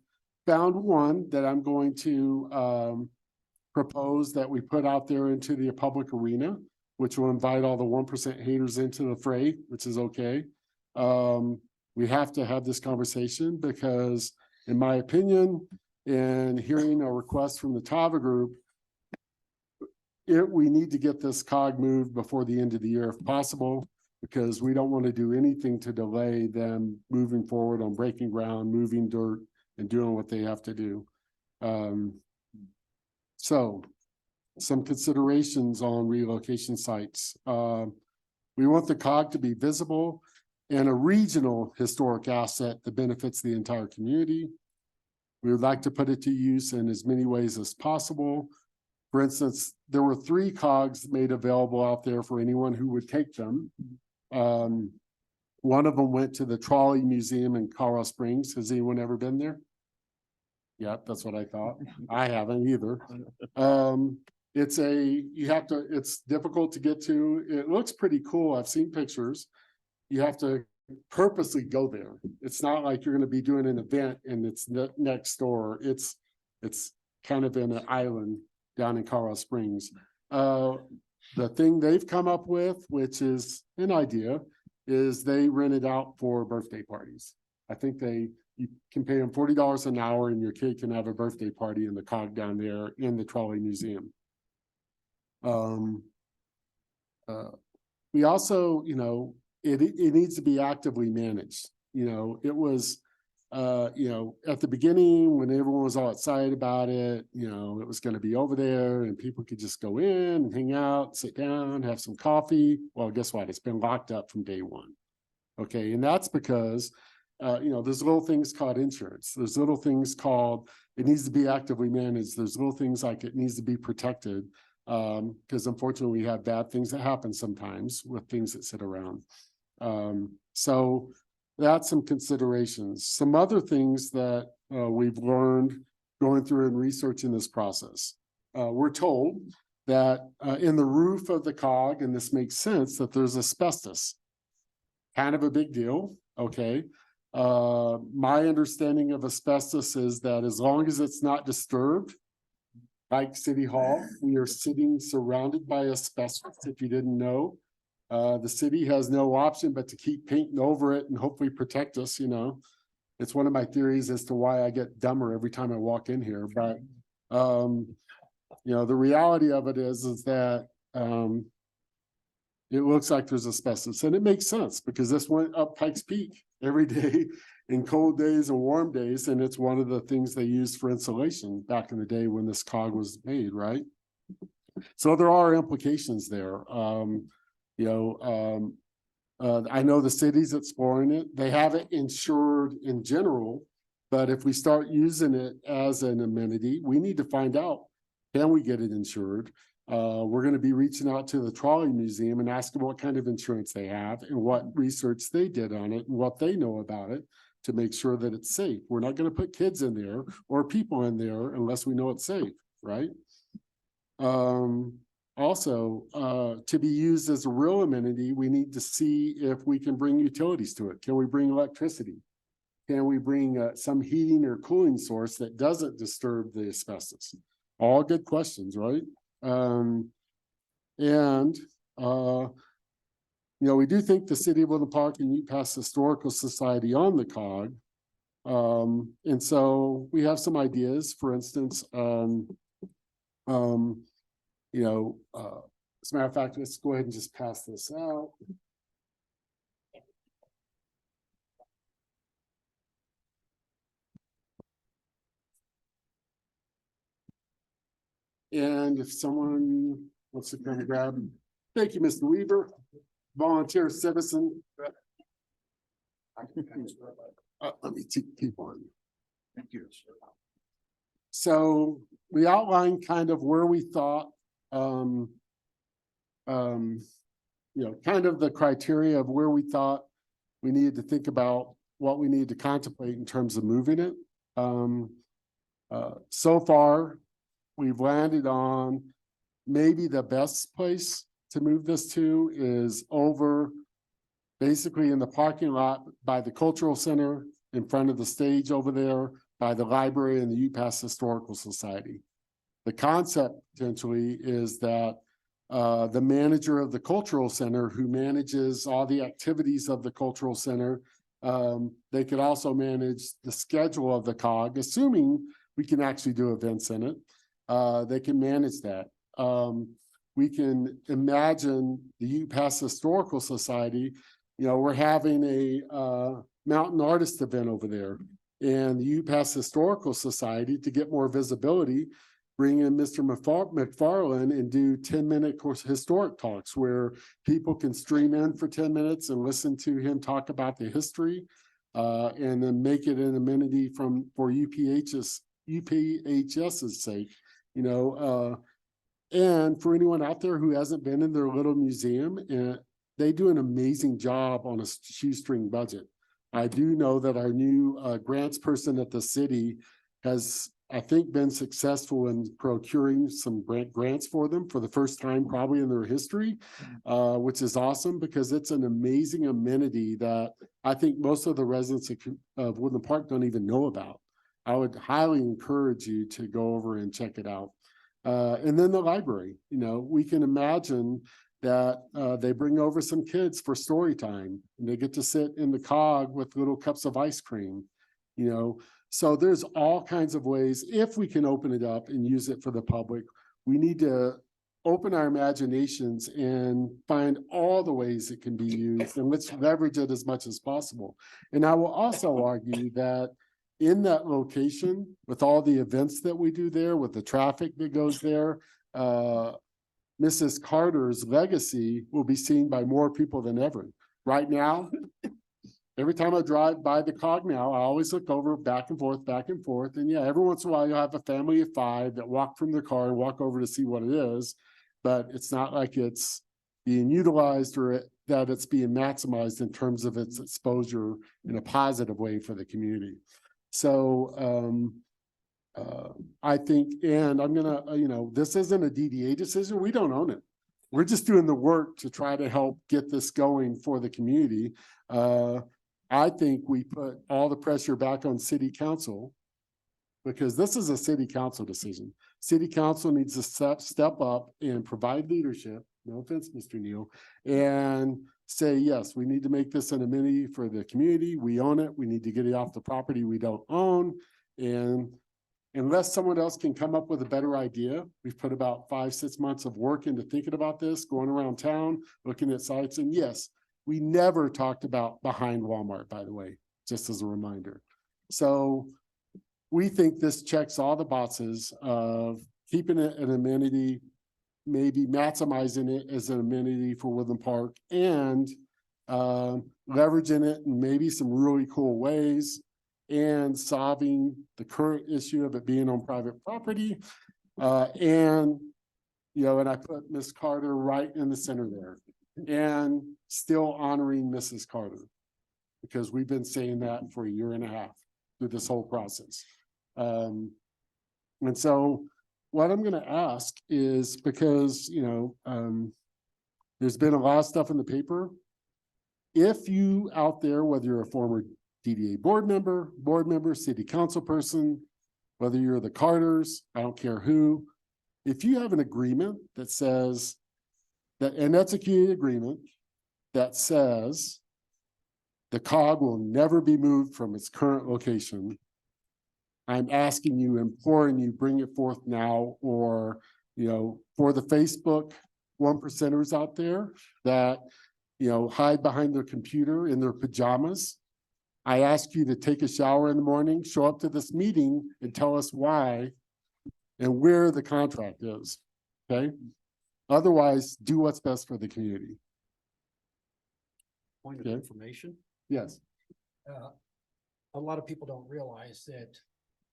Speaker 1: found one that I'm going to propose that we put out there into the public arena, which will invite all the 1% haters into the fray, which is okay. We have to have this conversation because, in my opinion, in hearing a request from the Tava Group, we need to get this COG moved before the end of the year if possible, because we don't want to do anything to delay them moving forward on breaking ground, moving dirt, and doing what they have to do. So some considerations on relocation sites. We want the COG to be visible and a regional historic asset that benefits the entire community. We would like to put it to use in as many ways as possible. For instance, there were 3 COGs made available out there for anyone who would take them. One of them went to the Trolley Museum in Colorado Springs. Has anyone ever been there? Yeah, that's what I thought. I haven't either. It's difficult to get to. It looks pretty cool. I've seen pictures. You have to purposely go there. It's not like you're going to be doing an event and it's next door. It's kind of in an island down in Colorado Springs. The thing they've come up with, which is an idea, is they rent it out for birthday parties. I think you can pay them $40 an hour and your kid can have a birthday party in the COG down there in the Trolley Museum. We also, you know, it needs to be actively managed. You know, it was, you know, at the beginning when everyone was all excited about it, you know, it was going to be over there and people could just go in and hang out, sit down, have some coffee. Well, guess what? It's been locked up from day one. Okay. And that's because, you know, there's little things called insurance. There's little things called, it needs to be actively managed. There's little things like it needs to be protected. Because unfortunately we have bad things that happen sometimes with things that sit around. So that's some considerations. Some other things that we've learned going through and researching this process. We're told that in the roof of the COG, and this makes sense, that there's asbestos. Kind of a big deal, okay? My understanding of asbestos is that as long as it's not disturbed, like City Hall, we are sitting surrounded by asbestos, if you didn't know. The city has no option but to keep painting over it and hopefully protect us, you know. It's one of my theories as to why I get dumber every time I walk in here. But, you know, the reality of it is that it looks like there's asbestos. And it makes sense because this went up Pikes Peak every day in cold days and warm days. And it's one of the things they used for insulation back in the day when this COG was made, right? So there are implications there. You know, I know the city's exploring it. They have it insured in general, but if we start using it as an amenity, we need to find out, can we get it insured? We're going to be reaching out to the Trolley Museum and asking what kind of insurance they have and what research they did on it and what they know about it to make sure that it's safe. We're not gonna put kids in there or people in there unless we know it's safe, right? Also, to be used as a real amenity, we need to see if we can bring utilities to it. Can we bring electricity? Can we bring some heating or cooling source that doesn't disturb the asbestos? All good questions, right? We do think the City of Woodland Park and Ute Pass Historical Society on the COG. And so we have some ideas, for instance, as a matter of fact, let's go ahead and just pass this out. And if someone wants to come grab, thank you, Mr. Weaver, volunteer citizen. Let me keep on.
Speaker 2: Thank you.
Speaker 1: So we outlined kind of where we thought, kind of the criteria of where we thought we needed to think about what we need to contemplate in terms of moving it. So far, we've landed on maybe the best place to move this to is over basically in the parking lot by the cultural center, in front of the stage over there, by the library and the Ute Pass Historical Society. The concept potentially is that the manager of the cultural center who manages all the activities of the cultural center, they could also manage the schedule of the COG, assuming we can actually do events in it. They can manage that. We can imagine the Ute Pass Historical Society, we're having a mountain artist event over there, and the Ute Pass Historical Society, to get more visibility, bring in Mr. McFarland and do 10-minute historic talks where people can stream in for 10 minutes and listen to him talk about the history, and then make it an amenity for UPHS's sake, and for anyone out there who hasn't been in their little museum, they do an amazing job on a shoestring budget. I do know that our new grants person at the city has, I think, been successful in procuring some grants for them for the first time probably in their history, which is awesome because it's an amazing amenity that I think most of the residents of Woodland Park don't even know about. I would highly encourage you to go over and check it out. And then the library, we can imagine that they bring over some kids for story time and they get to sit in the COG with little cups of ice cream, So there's all kinds of ways, if we can open it up and use it for the public, we need to open our imaginations and find all the ways it can be used, and let's leverage it as much as possible. And I will also argue that in that location, with all the events that we do there, with the traffic that goes there, Mrs. Carter's legacy will be seen by more people than ever. Right now, every time I drive by the COG now, I always look over back and forth. And yeah, every once in a while you'll have a family of 5 that walk from their car and walk over to see what it is, but it's not like it's being utilized or that it's being maximized in terms of its exposure in a positive way for the community. So, I think, and I'm gonna, this isn't a DDA decision. We don't own it. We're just doing the work to try to help get this going for the community. I think we put all the pressure back on city council because this is a city council decision. City council needs to step up and provide leadership. No offense, Mr. Neal, and say, yes, we need to make this an amenity for the community. We own it. We need to get it off the property we don't own. And unless someone else can come up with a better idea, we've put about 5-6 months of work into thinking about this, going around town, looking at sites. And yes, we never talked about behind Walmart, by the way, just as a reminder. So we think this checks all the boxes of keeping it an amenity, maybe maximizing it as an amenity for Woodland Park, and leveraging it in maybe some really cool ways, and solving the current issue of it being on private property. And I put Miss Carter right in the center there, and still honoring Mrs. Carter. because we've been saying that for a year and a half through this whole process. And so what I'm gonna ask is because, there's been a lot of stuff in the paper. If you out there, whether you're a former DDA board member, city council person, whether you're the Carters, I don't care who, if you have an agreement that says that, and that's a community agreement that says the COG will never be moved from its current location, I'm asking you, imploring you, bring it forth now, or, for the Facebook 1%ers out there that, hide behind their computer in their pajamas. I ask you to take a shower in the morning, show up to this meeting and tell us why and where the contract is, okay? Otherwise, do what's best for the community.
Speaker 7: Point of
Speaker 1: Okay.
Speaker 7: information.
Speaker 1: Yes,
Speaker 7: A lot of people don't realize that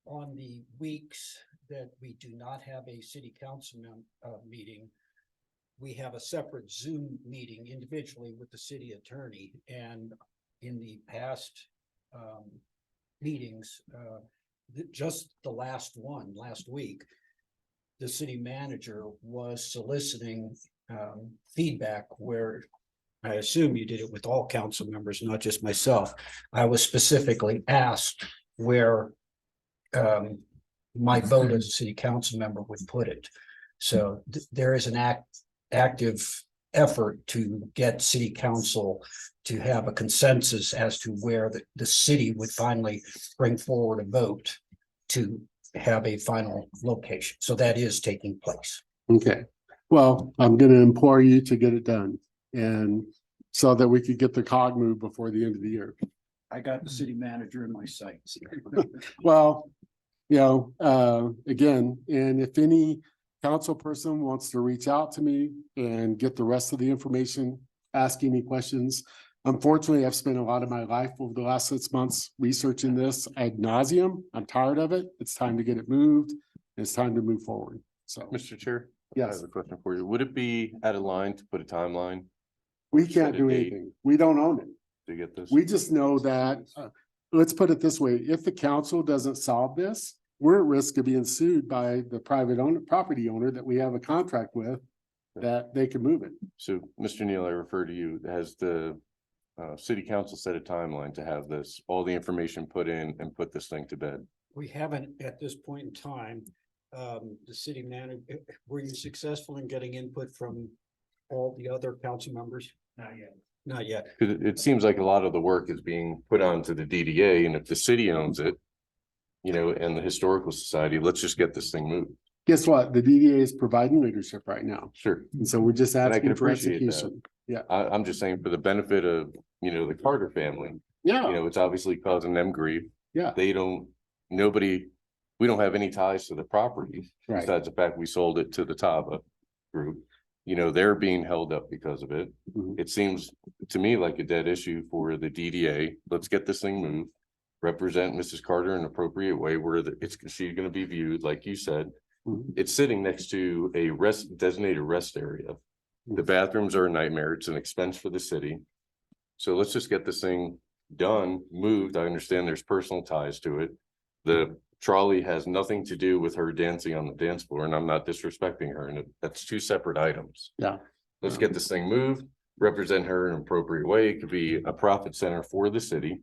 Speaker 7: on the weeks that we do not have a city council meeting, we have a separate Zoom meeting individually with the city attorney. And in the past meetings, just the last week, the city manager was soliciting feedback where I assume you did it with all council members, not just myself. I was specifically asked where my vote as a city council member would put it. So there is an active effort to get city council to have a consensus as to where the city would finally bring forward a vote to have a final location. So that is taking place.
Speaker 1: okay. Well, I'm gonna implore you to get it done, and so that we could get the COG moved before the end of the year.
Speaker 7: I got the city manager in my sights.
Speaker 1: Well, again, and if any council person wants to reach out to me and get the rest of the information, asking me questions. Unfortunately, I've spent a lot of my life over the last 6 months researching this ad nauseum. I'm tired of it. It's time to get it moved. It's time to move forward. So,
Speaker 3: Mr. Chair? I
Speaker 1: yes,
Speaker 3: have a question for you. Would it be out of line to put a timeline
Speaker 1: we can't
Speaker 3: set a
Speaker 1: do
Speaker 3: date.
Speaker 1: anything. We don't own it.
Speaker 3: to get this?
Speaker 1: We just know that, let's put it this way, if the council doesn't solve this, we're at risk of being sued by the property owner that we have a contract with, that they can move it.
Speaker 3: So, Mr. Neal, I refer to you. Has the city council set a timeline to have this, all the information put in and put this thing to bed?
Speaker 7: We haven't at this point in time, the city manager, were you successful in getting input from all the other council members? Not yet. Not yet.
Speaker 3: Because it seems like a lot of the work is being put onto the DDA, and if the city owns it, and the Historical Society, let's just get this thing moved.
Speaker 1: Guess what? The DDA is providing leadership right now.
Speaker 3: Sure.
Speaker 1: And so we're just
Speaker 3: And I can
Speaker 1: asking for
Speaker 3: appreciate that.
Speaker 1: execution. Yeah,
Speaker 3: I'm just saying for the benefit of, the Carter family,
Speaker 1: yeah,
Speaker 3: it's obviously causing them grief.
Speaker 1: yeah,
Speaker 3: We don't have any ties to the property.
Speaker 1: right.
Speaker 3: Besides the fact we sold it to the Tava group. They're being held up because of it.
Speaker 1: Mhm.
Speaker 3: It seems to me like a dead issue for the DDA. Let's get this thing moved. Represent Mrs. Carter in an appropriate way where she's gonna be viewed, like you said.
Speaker 1: Mhm.
Speaker 3: It's sitting next to a designated rest area. The bathrooms are a nightmare. It's an expense for the city. So let's just get this thing done, moved. I understand there's personal ties to it. The trolley has nothing to do with her dancing on the dance floor, and I'm not disrespecting her, and that's two separate items.
Speaker 1: Yeah.
Speaker 3: Let's get this thing moved, represent her in an appropriate way. It could be a profit center for the city.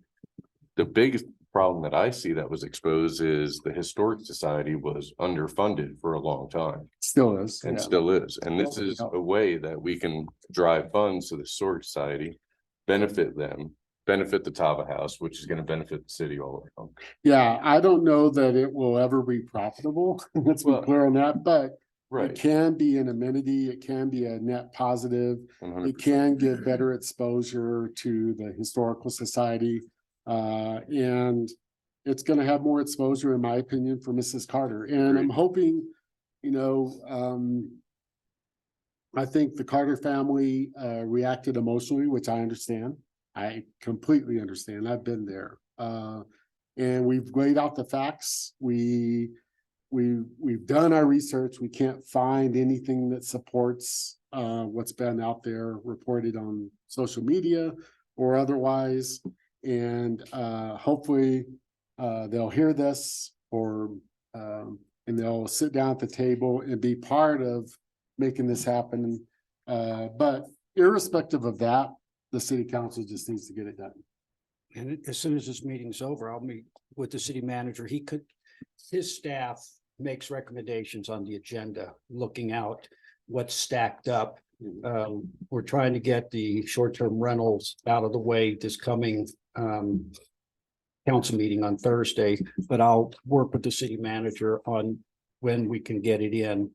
Speaker 3: The biggest problem that I see that was exposed is the Historic Society was underfunded for a long time
Speaker 1: Still is.
Speaker 3: and
Speaker 1: yeah.
Speaker 3: still is. And this
Speaker 1: Well,
Speaker 3: is
Speaker 1: yeah.
Speaker 3: a way that we can drive funds to the Historic Society, benefit them, benefit the Tava House, which is gonna benefit the city all around.
Speaker 1: Yeah, I don't know that it will ever be profitable. Let's be
Speaker 3: Well,
Speaker 1: clear on that, but it
Speaker 3: Right.
Speaker 1: can be an amenity. It can be a net positive.
Speaker 3: 100%.
Speaker 1: It can give better exposure to the Historical Society. And it's gonna have more exposure, in my opinion, for Mrs. Carter. And I'm
Speaker 3: Agreed.
Speaker 1: hoping, I think the Carter family reacted emotionally, which I understand. I completely understand. I've been there. And we've laid out the facts. We've done our research. We can't find anything that supports what's been out there reported on social media or otherwise. And hopefully they'll hear this and they'll sit down at the table and be part of making this happen. But irrespective of that, the city council just needs to get it done.
Speaker 7: And as soon as this meeting's over, I'll meet with the city manager. His staff makes recommendations on the agenda, looking out what's stacked up. We're trying to get the short-term rentals out of the way this coming council meeting on Thursday, but I'll work with the city manager on when we can get it in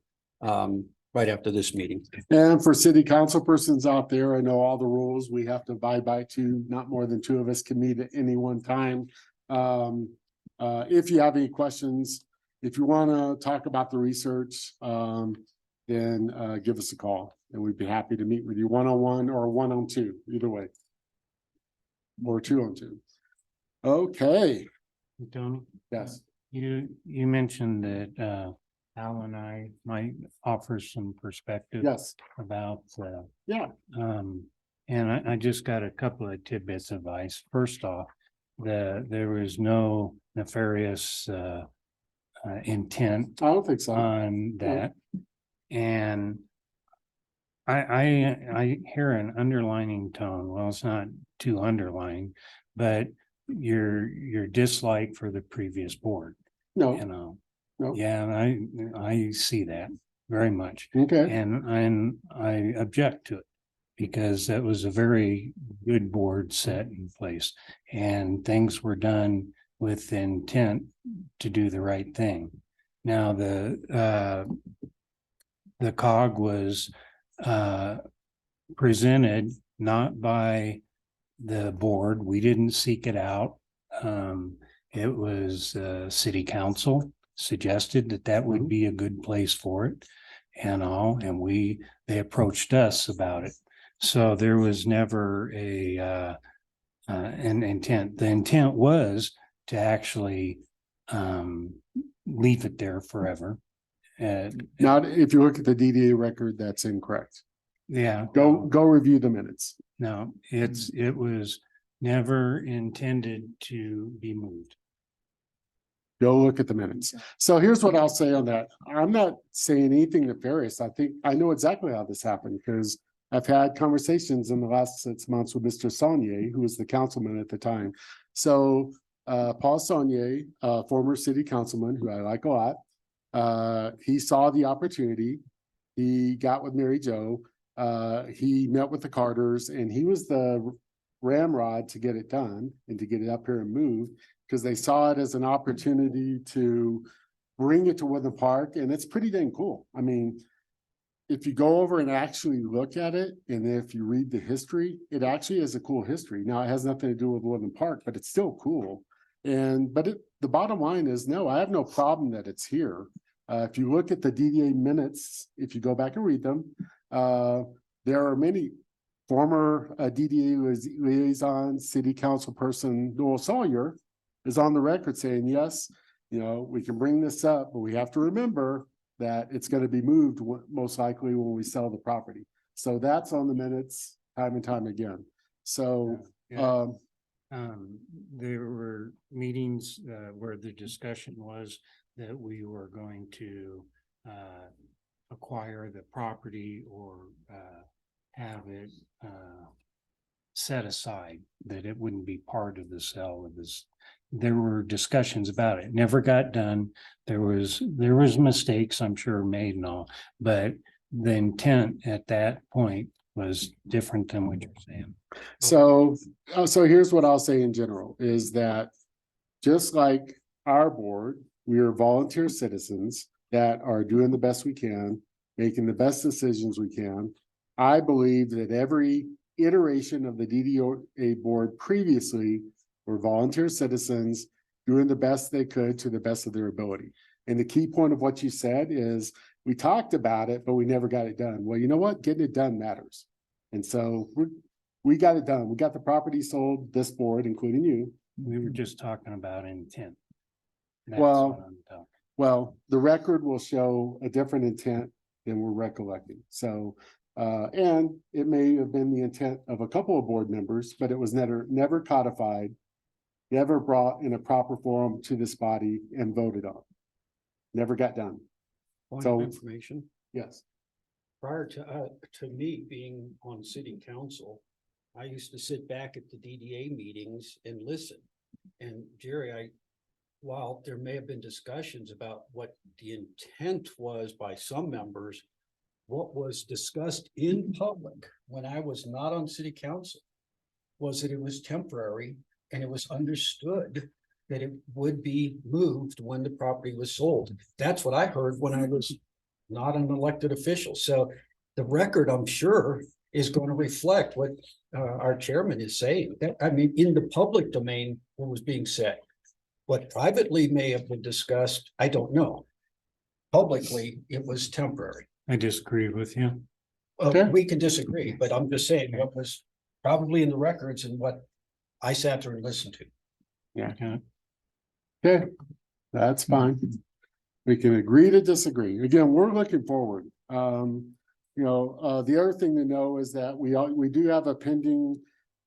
Speaker 7: right after this meeting.
Speaker 1: And for city council persons out there, I know all the rules we have to abide by too. Not more than 2 of us can meet at any one time. If you have any questions, if you want to talk about the research, then give us a call and we'd be happy to meet with you one-on-one or 1-on-2, either way. Or 2-on-2. Okay,
Speaker 8: Tony?
Speaker 1: yes.
Speaker 8: You mentioned that Al and I might offer some perspective.
Speaker 1: Yes.
Speaker 8: About
Speaker 1: Yeah.
Speaker 8: and I just got a couple of tidbits of advice. First off, there was no nefarious intent
Speaker 1: I don't think so.
Speaker 8: on that. And I hear an underlining tone. Well, it's not too underlining, but your dislike for the previous board, you
Speaker 1: No,
Speaker 8: know.
Speaker 1: no.
Speaker 8: Yeah, and I see that very much.
Speaker 1: Okay.
Speaker 8: And I object to it because that was a very good board set in place and things were done with intent to do the right thing. Now, the COG was presented not by the board. We didn't seek it out. It was city council suggested that would be a good place for it and all, and they approached us about it. So there was never an intent. The intent was to actually leave it there forever.
Speaker 1: Not if you look at the DDA record, that's incorrect.
Speaker 8: Yeah.
Speaker 1: Go review the minutes.
Speaker 8: No, it was never intended to be moved.
Speaker 1: Go look at the minutes. So here's what I'll say on that. I'm not saying anything nefarious. I think I know exactly how this happened because I've had conversations in the last 6 months with Mr. Saunier, who was the councilman at the time. So Paul Saunier, former city councilman, who I like a lot, he saw the opportunity. He got with Mary Jo. He met with the Carters and he was the ramrod to get it done and to get it up here and moved because they saw it as an opportunity to bring it to Woodland Park. And it's pretty dang cool. I mean, if you go over and actually look at it, and if you read the history, it actually is a cool history. Now, it has nothing to do with Woodland Park, but it's still cool. But the bottom line is, no, I have no problem that it's here. If you look at the DDA minutes, if you go back and read them, there are many former DDA liaison, city council person, Noel Sawyer, is on the record saying, yes, we can bring this up, but we have to remember that it's going to be moved most likely when we sell the property. So that's on the minutes time and time again. So,
Speaker 8: there were meetings where the discussion was that we were going to acquire the property or have it set aside, that it wouldn't be part of the sale of this. There were discussions about it, never got done. There was mistakes, I'm sure, made and all, but the intent at that point was different than what you're saying.
Speaker 1: So here's what I'll say in general is that just like our board, we are volunteer citizens that are doing the best we can, making the best decisions we can. I believe that every iteration of the DDA board previously were volunteer citizens doing the best they could to the best of their ability. And the key point of what you said is we talked about it, but we never got it done. Well, you know what? Getting it done matters. And so we got it done. We got the property sold, this board, including you.
Speaker 8: We were just talking about intent. That's
Speaker 1: Well,
Speaker 8: what I'm talking.
Speaker 1: Well, the record will show a different intent than we're recollecting. So And it may have been the intent of a couple of board members, but it was never codified, never brought in a proper forum to this body and voted on. Never got done.
Speaker 7: Point
Speaker 1: So-
Speaker 7: of information,
Speaker 1: Yes.
Speaker 7: prior to me being on city council, I used to sit back at the DDA meetings and listen. And Jerry, while there may have been discussions about what the intent was by some members, what was discussed in public when I was not on city council was that it was temporary and it was understood that it would be moved when the property was sold. That's what I heard when I was not an elected official. So the record, I'm sure, is going to reflect what our chairman is saying. I mean, in the public domain, what was being said. What privately may have been discussed, I don't know. Publicly, it was temporary.
Speaker 8: I disagree with you.
Speaker 1: Okay.
Speaker 7: We can disagree, but I'm just saying what was probably in the records and what I sat there and listened to.
Speaker 8: Yeah.
Speaker 1: Okay, that's fine. We can agree to disagree. Again, we're looking forward. The other thing to know is that we do have a pending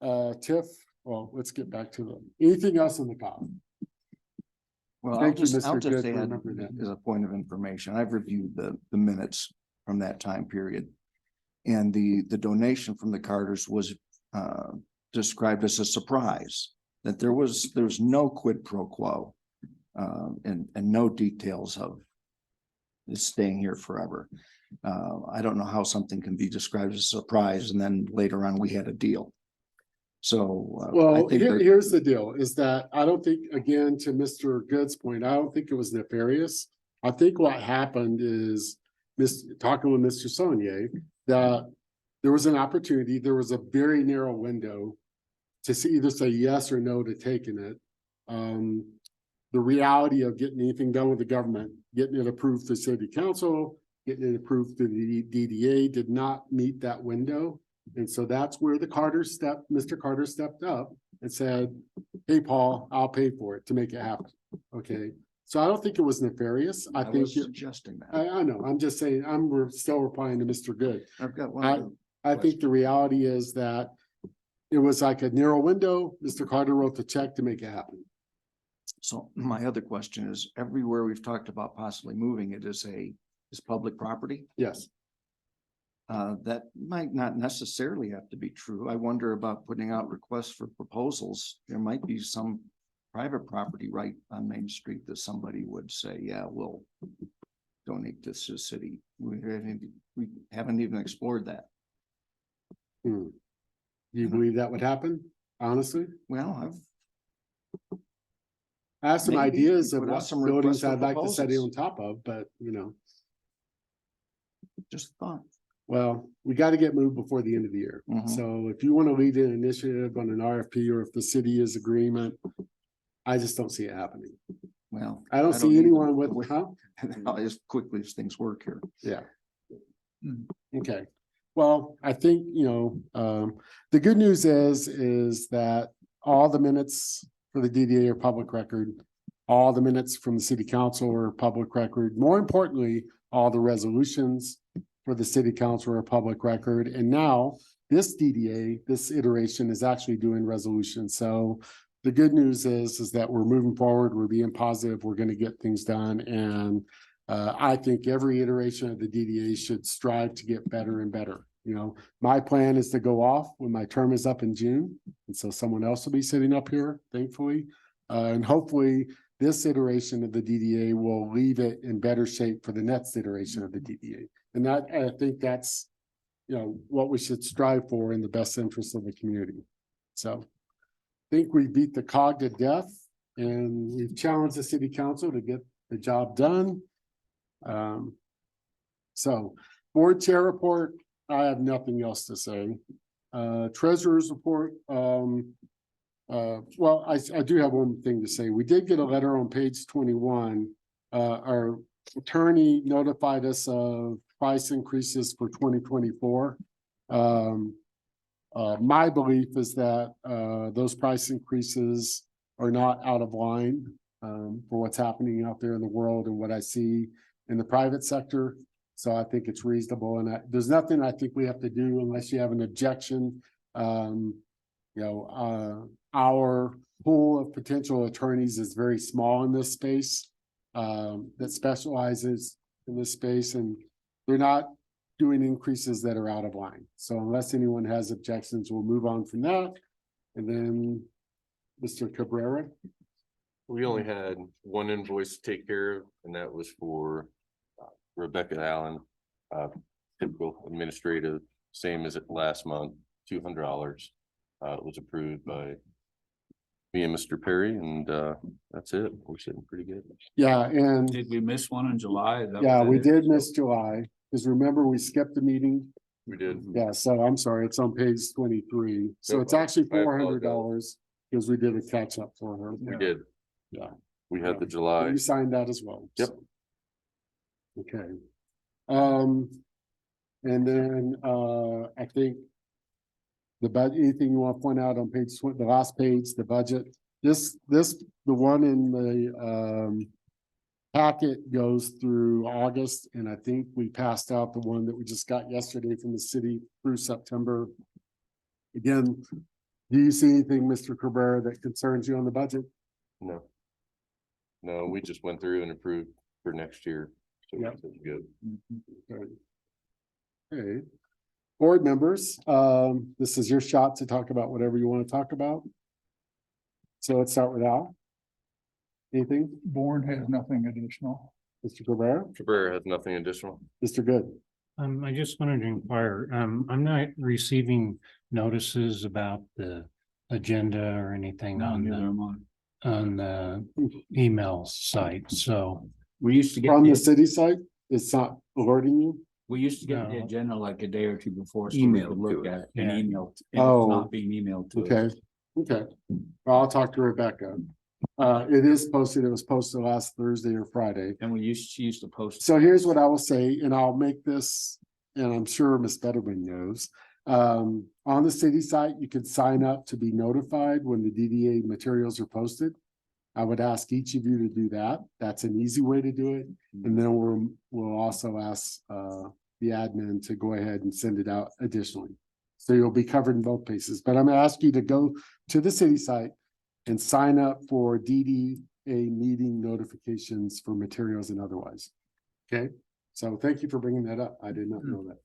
Speaker 1: TIF. Well, let's get back to them. Anything else in the cop?
Speaker 10: Well,
Speaker 1: Thank you,
Speaker 10: I'll
Speaker 1: Mr.
Speaker 10: just
Speaker 1: Good,
Speaker 10: add
Speaker 1: remember that.
Speaker 10: as a point of information, I've reviewed the minutes from that time period. And the donation from the Carters was described as a surprise, that there was no quid pro quo. And no details of it staying here forever. I don't know how something can be described as a surprise and then later on we had a deal. So. I
Speaker 1: Well,
Speaker 10: think that-
Speaker 1: here's the deal, is that I don't think, again, to Mr. Good's point, I don't think it was nefarious. I think what happened is, talking with Mr. Saunier, that there was an opportunity, there was a very narrow window to either say yes or no to taking it. The reality of getting anything done with the government, getting it approved through city council, getting it approved through the DDA did not meet that window. And so that's where Mr. Carter stepped up and said, hey, Paul, I'll pay for it to make it happen. Okay, so I don't think it was nefarious. I think
Speaker 10: was suggesting that.
Speaker 1: I know, I'm just saying, we're still replying to Mr. Good.
Speaker 10: I've got one.
Speaker 1: I think the reality is that it was like a narrow window. Mr. Carter wrote the check to make it happen.
Speaker 10: So my other question is, everywhere we've talked about possibly moving it is public property.
Speaker 1: Yes.
Speaker 10: That might not necessarily have to be true. I wonder about putting out requests for proposals. There might be some private property right on Main Street that somebody would say, yeah, we'll donate this to the city. We haven't even explored that.
Speaker 1: Do you believe that would happen? Honestly?
Speaker 10: Well,
Speaker 1: I have some
Speaker 10: Maybe
Speaker 1: ideas of
Speaker 10: put out
Speaker 1: what
Speaker 10: some
Speaker 1: buildings
Speaker 10: requests for
Speaker 1: I'd like to study on
Speaker 10: proposals.
Speaker 1: top of, but
Speaker 10: just thought.
Speaker 1: well, we got to get moved before the end of the year.
Speaker 10: Mhm.
Speaker 1: So if you want to lead an initiative on an RFP, or if the city is agreement, I just don't see it happening.
Speaker 10: Well.
Speaker 1: I don't see
Speaker 10: either,
Speaker 1: anyone with,
Speaker 10: the way-
Speaker 1: huh?
Speaker 10: As quickly as things work here.
Speaker 1: Yeah.
Speaker 10: Hmm.
Speaker 1: Okay, well, I think, the good news is that all the minutes for the DDA are public record. All the minutes from the city council are public record. More importantly, all the resolutions for the city council are public record. And now this DDA, this iteration is actually doing resolutions. So the good news is that we're moving forward, we're being positive, we're gonna get things done. And I think every iteration of the DDA should strive to get better and better. My plan is to go off when my term is up in June. And so someone else will be sitting up here, thankfully. And hopefully this iteration of the DDA will leave it in better shape for the next iteration of the DDA. And I think that's, what we should strive for in the best interest of the community. So I think we beat the cog to death, and we've challenged the city council to get the job done. So board chair report, I have nothing else to say. Treasurer's report, well, I do have one thing to say. We did get a letter on page 21. Our attorney notified us of price increases for 2024. My belief is that those price increases are not out of line for what's happening out there in the world and what I see in the private sector. So I think it's reasonable and there's nothing I think we have to do unless you have an objection. Our pool of potential attorneys is very small in this space. That specializes in this space and they're not doing increases that are out of line. So unless anyone has objections, we'll move on from that. And then Mr. Cabrera.
Speaker 3: We only had one invoice to take care of, and that was for Rebecca Allen. Typical administrative, same as it last month, $200. It was approved by me and Mr. Perry, and that's it. We're sitting pretty good.
Speaker 1: Yeah, and
Speaker 2: Did we miss one in July? Is that
Speaker 1: yeah,
Speaker 2: what
Speaker 1: we
Speaker 2: that is?
Speaker 1: did miss July, because remember we skipped the meeting.
Speaker 3: We did.
Speaker 1: Yeah, so I'm sorry, it's on page 23. So
Speaker 3: No
Speaker 1: it's actually
Speaker 3: problem. I
Speaker 1: $400 because we did a catch up for her.
Speaker 3: We did.
Speaker 1: Yeah.
Speaker 3: We had the July.
Speaker 1: You signed that as well.
Speaker 3: Yep.
Speaker 1: so. Okay. And then I think anything you want to point out on page, the last page, the budget, the one in the packet goes through August, and I think we passed out the one that we just got yesterday from the city through September. Again, do you see anything, Mr. Cabrera, that concerns you on the budget?
Speaker 3: No. No, we just went through and approved for next year. So
Speaker 1: Yep.
Speaker 3: it's good.
Speaker 1: Okay. Board members, this is your shot to talk about whatever you want to talk about. So let's start with Al. Anything,
Speaker 11: Bourne has nothing additional.
Speaker 1: Mr. Cabrera,
Speaker 3: Cabrera has nothing additional.
Speaker 1: Mr. Good?
Speaker 8: I just wanted to inquire, I'm not receiving notices about the agenda or anything
Speaker 2: No,
Speaker 8: on
Speaker 2: neither
Speaker 8: the,
Speaker 2: am I.
Speaker 8: on the email site, so.
Speaker 2: We used to get,
Speaker 1: From the
Speaker 2: the-
Speaker 1: city site, it's not alerting you?
Speaker 2: we used to get the
Speaker 8: No.
Speaker 2: agenda like a day or two before. So we could
Speaker 3: Emailed
Speaker 2: look
Speaker 3: to
Speaker 2: at
Speaker 3: us.
Speaker 2: it and
Speaker 8: Yeah.
Speaker 2: email.
Speaker 1: Oh.
Speaker 2: Not being emailed to us.
Speaker 1: Okay, okay. Well, I'll talk to Rebecca. It is posted, it was posted last Thursday or Friday.
Speaker 2: And she used to post.
Speaker 1: So here's what I will say, and I'll make this, and I'm sure Ms. Betterman knows. On the city site, you can sign up to be notified when the DDA materials are posted. I would ask each of you to do that. That's an easy way to do it. And then we'll also ask the admin to go ahead and send it out additionally. So you'll be covered in both places, but I'm gonna ask you to go to the city site and sign up for DDA meeting notifications for materials and otherwise. Okay, so thank you for bringing that up. I did not know that.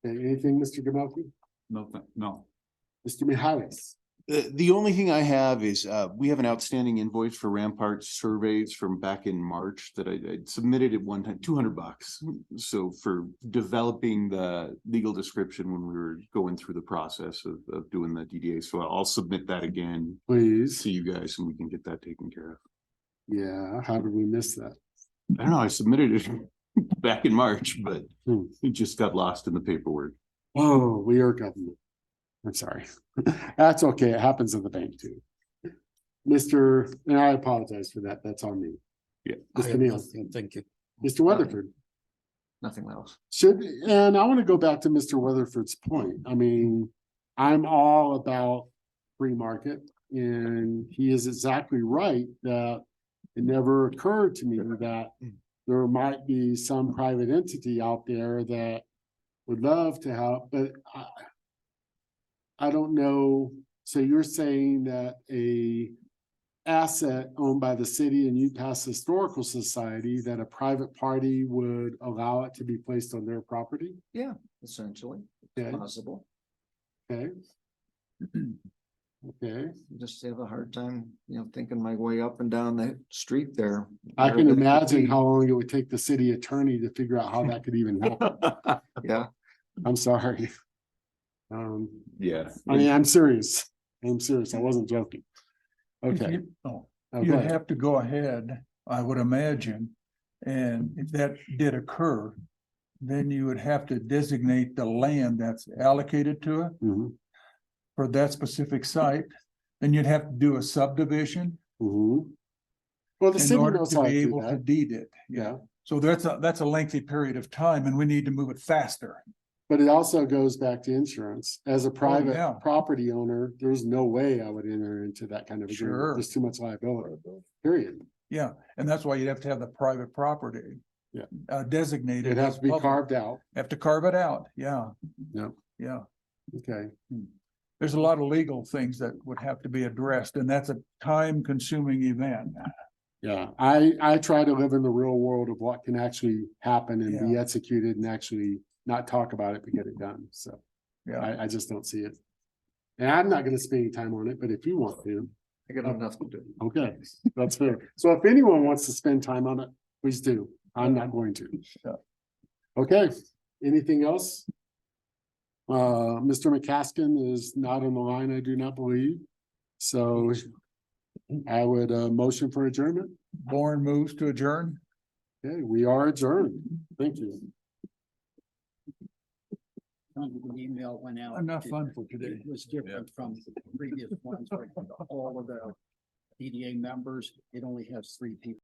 Speaker 1: Okay, anything, Mr. Gamelki?
Speaker 2: No.
Speaker 1: Mr. Mihalis?
Speaker 12: The only thing I have is, we have an outstanding invoice for Rampart surveys from back in March that I submitted at one time, $200. So for developing the legal description when we were going through the process of doing the DDA, so I'll submit that again
Speaker 1: Please.
Speaker 12: to you guys and we can get that taken care of.
Speaker 1: Yeah, how did we miss that?
Speaker 12: I don't know, I submitted it back in March, but
Speaker 1: Hmm.
Speaker 12: it just got lost in the paperwork.
Speaker 1: Oh, we are government. I'm sorry. That's okay. It happens in the bank too. And I apologize for that. That's on me.
Speaker 12: Yeah.
Speaker 7: I
Speaker 1: Mr.
Speaker 7: have
Speaker 1: Neal,
Speaker 7: nothing. Thank you.
Speaker 1: Mr. Weatherford.
Speaker 10: Nothing else.
Speaker 1: And I want to go back to Mr. Weatherford's point. I mean, I'm all about free market and he is exactly right that it never occurred to me that there might be some private entity out there that would love to help, but I don't know. So you're saying that a asset owned by the city and UPass Historical Society, that a private party would allow it to be placed on their property?
Speaker 10: Yeah, essentially,
Speaker 1: Okay,
Speaker 10: possible.
Speaker 1: okay. Okay,
Speaker 10: Just have a hard time, thinking my way up and down the street there.
Speaker 1: I can
Speaker 10: Where that could
Speaker 1: imagine
Speaker 10: be.
Speaker 1: how long it would take the city attorney to figure out how that could even happen.
Speaker 10: Yeah,
Speaker 1: I'm sorry.
Speaker 12: Yeah.
Speaker 1: I mean, I'm serious. I'm serious. I wasn't joking. Okay.
Speaker 11: You
Speaker 1: Okay.
Speaker 11: have to go ahead, I would imagine, and if that did occur, then you would have to designate the land that's allocated to it
Speaker 1: Mhm,
Speaker 11: for that specific site. Then you'd have to do a subdivision
Speaker 1: mhm. Well, the
Speaker 11: in
Speaker 1: city
Speaker 11: order
Speaker 1: knows
Speaker 11: to
Speaker 1: how to
Speaker 11: be
Speaker 1: do
Speaker 11: able to
Speaker 1: that.
Speaker 11: deed it.
Speaker 1: Yeah.
Speaker 11: So that's a lengthy period of time and we need to move it faster.
Speaker 1: But it also goes back to insurance. As a private
Speaker 11: yeah.
Speaker 1: property owner, there's no way I would enter into that kind of agreement.
Speaker 11: Sure.
Speaker 1: There's too much liability, period.
Speaker 11: Yeah, and that's why you'd have to have the private property.
Speaker 1: Yeah.
Speaker 11: Designated.
Speaker 1: It has
Speaker 11: as
Speaker 1: to be
Speaker 11: public.
Speaker 1: carved out.
Speaker 11: Have to carve it out, yeah,
Speaker 1: Yep.
Speaker 11: yeah.
Speaker 1: Okay.
Speaker 11: There's a lot of legal things that would have to be addressed, and that's a time-consuming event.
Speaker 1: Yeah, I try to live in the real world of what can actually happen and be executed and actually not talk about it, but get it done. So
Speaker 11: Yeah,
Speaker 1: I just don't see it. And I'm not gonna spend any time on it, but if you want to,
Speaker 10: I got enough to do.
Speaker 1: okay, that's fair. So if anyone wants to spend time on it, please do. I'm not going to.
Speaker 11: Yeah.
Speaker 1: Okay, anything else? Mr. McCaskill is not on the line, I do not believe. So I would motion for adjournment.
Speaker 11: Born moves to adjourn.
Speaker 1: Okay, we are adjourned. Thank you.
Speaker 7: The email went out.
Speaker 11: Enough fun for today.
Speaker 7: It was different from previous ones, where all of the PDA members, it only has 3 people.